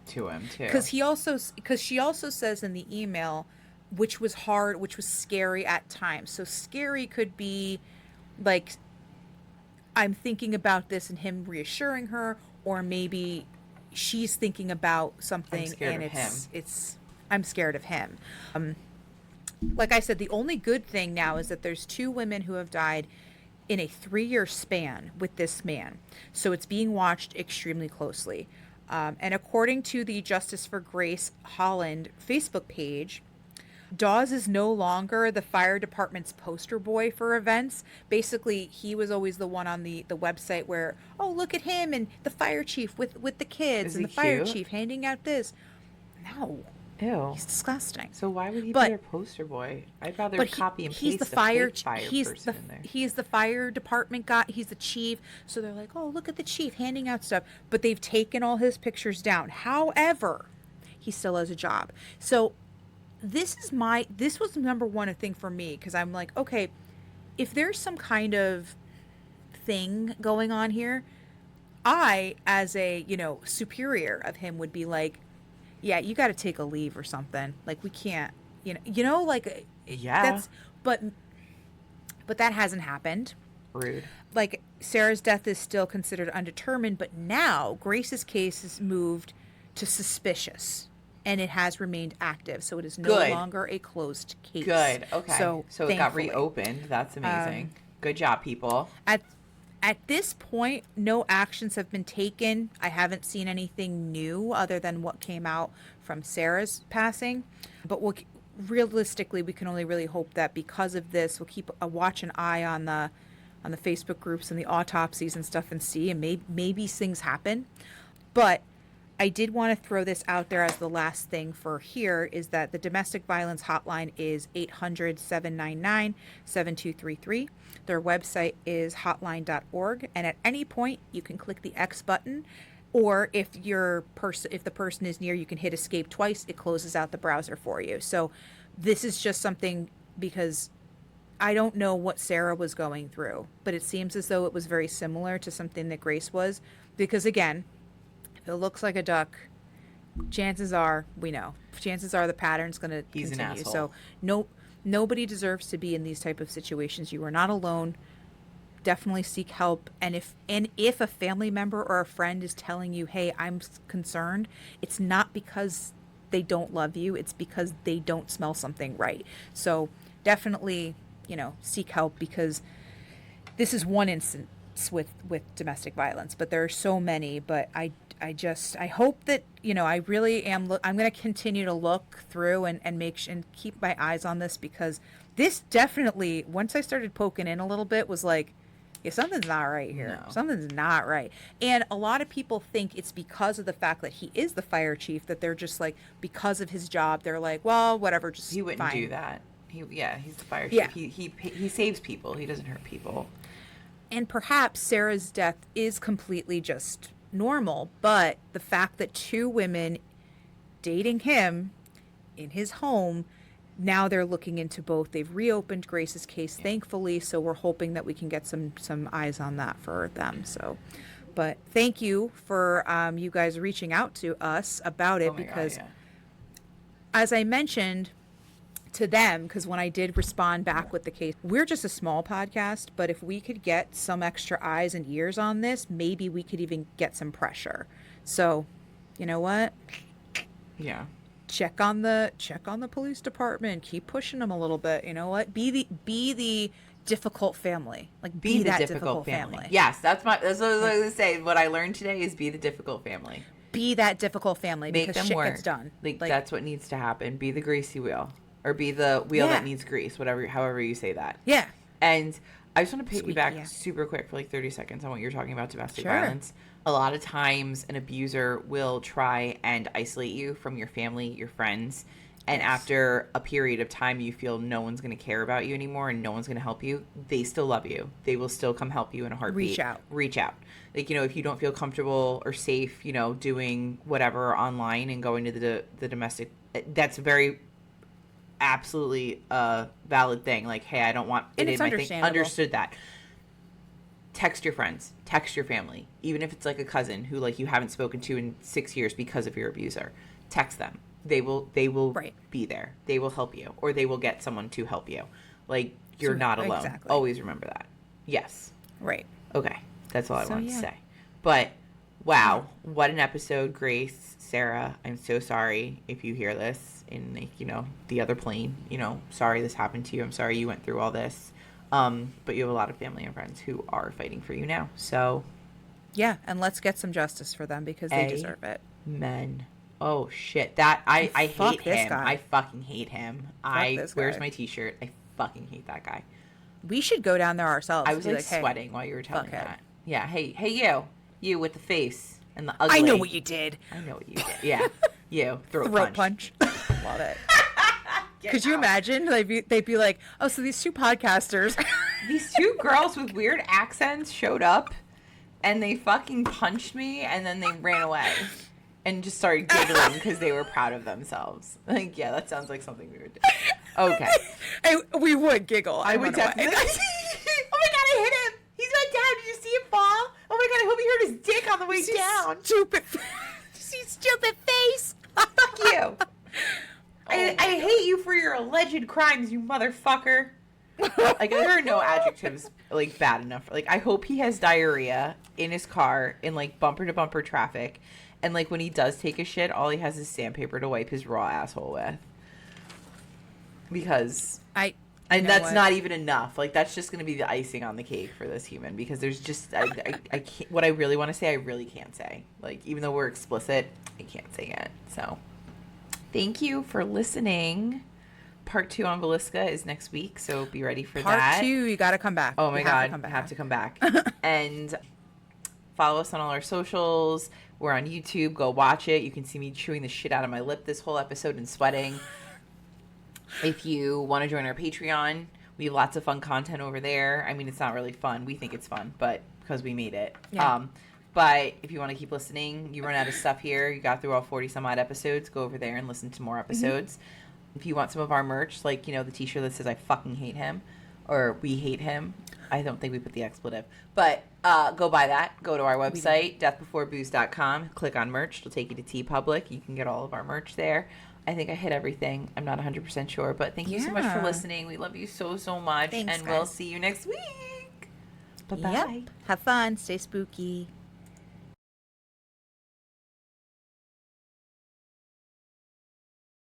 To him too. Because she also says in the email, which was hard, which was scary at times. So scary could be like, I'm thinking about this and him reassuring her, or maybe she's thinking about something and I'm scared of him. Like I said, the only good thing now is that there's 2 women who have died in a 3-year span with this man. So it's being watched extremely closely. And according to the Justice for Grace Holland Facebook page, Dawes is no longer the fire department's poster boy for events. Basically, he was always the one on the website where, oh, look at him and the fire chief with the kids and the fire chief handing out this. No. Ew. He's disgusting. So why would he be their poster boy? I'd rather copy and paste the fire person in there. He's the fire department guy. He's the chief. So they're like, oh, look at the chief handing out stuff. But they've taken all his pictures down. However, he still has a job. So this was number one thing for me, because I'm like, okay, if there's some kind of thing going on here, I, as a, superior of him, would be like, yeah, you got to take a leave or something. Like, we can't, like, yeah. But that hasn't happened. Rude. Like, Sarah's death is still considered undetermined, but now Grace's case is moved to suspicious. And it has remained active, so it is no longer a closed case. Good. Okay. So it got thankfully. reopened. That's amazing. Good job, people. At this point, no actions have been taken. I haven't seen anything new other than what came out from Sarah's passing. But realistically, we can only really hope that because of this, we'll keep a watch and eye on the Facebook groups and the autopsies and stuff and see, and maybe things happen. But I did want to throw this out there as the last thing for here, is that the domestic violence hotline is 800-799-7233. Their website is hotline.org. And at any point, you can click the X button, or if the person is near, you can hit escape twice. It closes out the browser for you. So this is just something, because I don't know what Sarah was going through, but it seems as though it was very similar to something that Grace was, because again, if it looks like a duck, chances are the pattern's going to continue. An asshole. So nobody deserves to be in these type of situations. You are not alone. Definitely seek help. And if a family member or a friend is telling you, hey, I'm concerned, it's not because they don't love you. It's because they don't smell something right. So definitely, seek help, because this is one instance with domestic violence, but there are so many. But I hope that, I really am, I'm going to continue to look through and keep my eyes on this, because this definitely, once I started poking in a little bit, was like, yeah, something's not right here. No. Something's not right. And a lot of people think it's because of the fact that he is the fire chief, that they're just like, because of his job, they're like, well, whatever, just he wouldn't fine. Do that. He's the fire chief. Yeah. He saves people. He doesn't hurt people. And perhaps Sarah's death is completely just normal, but the fact that 2 women dating him in his home, now they're looking into both. They've reopened Grace's case, thankfully, so we're hoping that we can get some eyes on that for them. So, but thank you for you guys reaching out to us about it, because as I mentioned to them, because when I did respond back with the case, we're just a small podcast, but if we could get some extra eyes and ears on this, maybe we could even get some pressure. So, you know what? Yeah. Check on the police department. Keep pushing them a little bit. You know what? Be the difficult family. Like, be that difficult family. Yes, that's what I was going to say. What I learned today is be the difficult family. be that difficult family Make because them shit work. gets done. Like that's what needs to happen. Be the greasy wheel, or be the wheel that needs grease. Whatever, however you say that. Yeah. And I just want to Squeaky, piggyback super quick for like 30 seconds on what you're talking about domestic Sure. violence. A lot of times, an abuser will try and isolate you from your family, your friends. And after a period of time, you feel no one's going to care about you anymore and no one's going to help you. They still love you. They will still come help you in a heartbeat. Reach out. Like, if you don't feel comfortable or safe, doing whatever online and going to the domestic, that's very absolutely a valid thing. Like, hey, I don't want it in my thing. Understood that. Text your friends. Text your family. Even if it's like a cousin who like you haven't spoken to in 6 years because of your abuser. Text them. They will be there. They will help you, or they will get someone to help you. Like, you're not alone. Exactly. Always remember that. Yes. Right. Okay. That's all I wanted to say. But wow, what an episode, Grace, Sarah. I'm so sorry if you hear this in like, the other plane. Sorry this happened to you. I'm sorry you went through all this. But you have a lot of family and friends who are fighting for you now. So yeah, and let's get some justice for them because they deserve it. Amen. Oh shit! That I hate him. Guy. I fucking hate him. Where's my t-shirt? I fucking hate that guy. We should go down there ourselves. I was like sweating while you were telling me that. Yeah. Hey, you with the face and the ugly. I know what you did. Yeah, you throat punch. Love it. Could you imagine? They'd be like, oh, so these two podcasters, these two girls with weird accents showed up, and they fucking punched me, and then they ran away. And just started giggling because they were proud of themselves. Like, yeah, that sounds like something we would do. Okay. We would giggle. I would definitely. Oh my god, I hit him! He's went down. Did you see him fall? Oh my god, I hope he hurt his dick on the way down. Stupid face. Fuck you. I hate you for your alleged crimes, you motherfucker. Like, there are no adjectives, like, bad enough. Like, I hope he has diarrhea in his car in, like, bumper-to-bumper traffic. And, like, when he does take a shit, all he has is sandpaper to wipe his raw asshole with. Because... And that's not even enough. Like, that's just going to be the icing on the cake for this human. Because there's just... I can't... What I really want to say, I really can't say. Like, even though we're explicit, I can't say it. So, thank you for listening. Part 2 on Villisca is next week, so be ready for that. Part 2, you got to come back. Oh, my God. Have to come back. And follow us on all our socials. We're on YouTube. Go watch it. You can see me chewing the shit out of my lip this whole episode and sweating. If you want to join our Patreon, we have lots of fun content over there. I mean, it's not really fun. We think it's fun, but because we made it. Yeah. But if you want to keep listening, you run out of stuff here. You got through all 40 some odd episodes. Go over there and listen to more episodes. Mm-hmm. If you want some of our merch, like, the t-shirt that says I fucking hate him, or we hate him. I don't think we put the expletive. But go buy that. Go to our website, deathbeforebooze.com. Click on merch. It'll take you to TeePublic. You can get all of our merch there. I think I hit everything. I'm not 100% sure. But thank you so much for listening. We love you so, so much. Thanks, and guys. We'll see you next week. Bye-bye. Yep. Have fun. Stay spooky.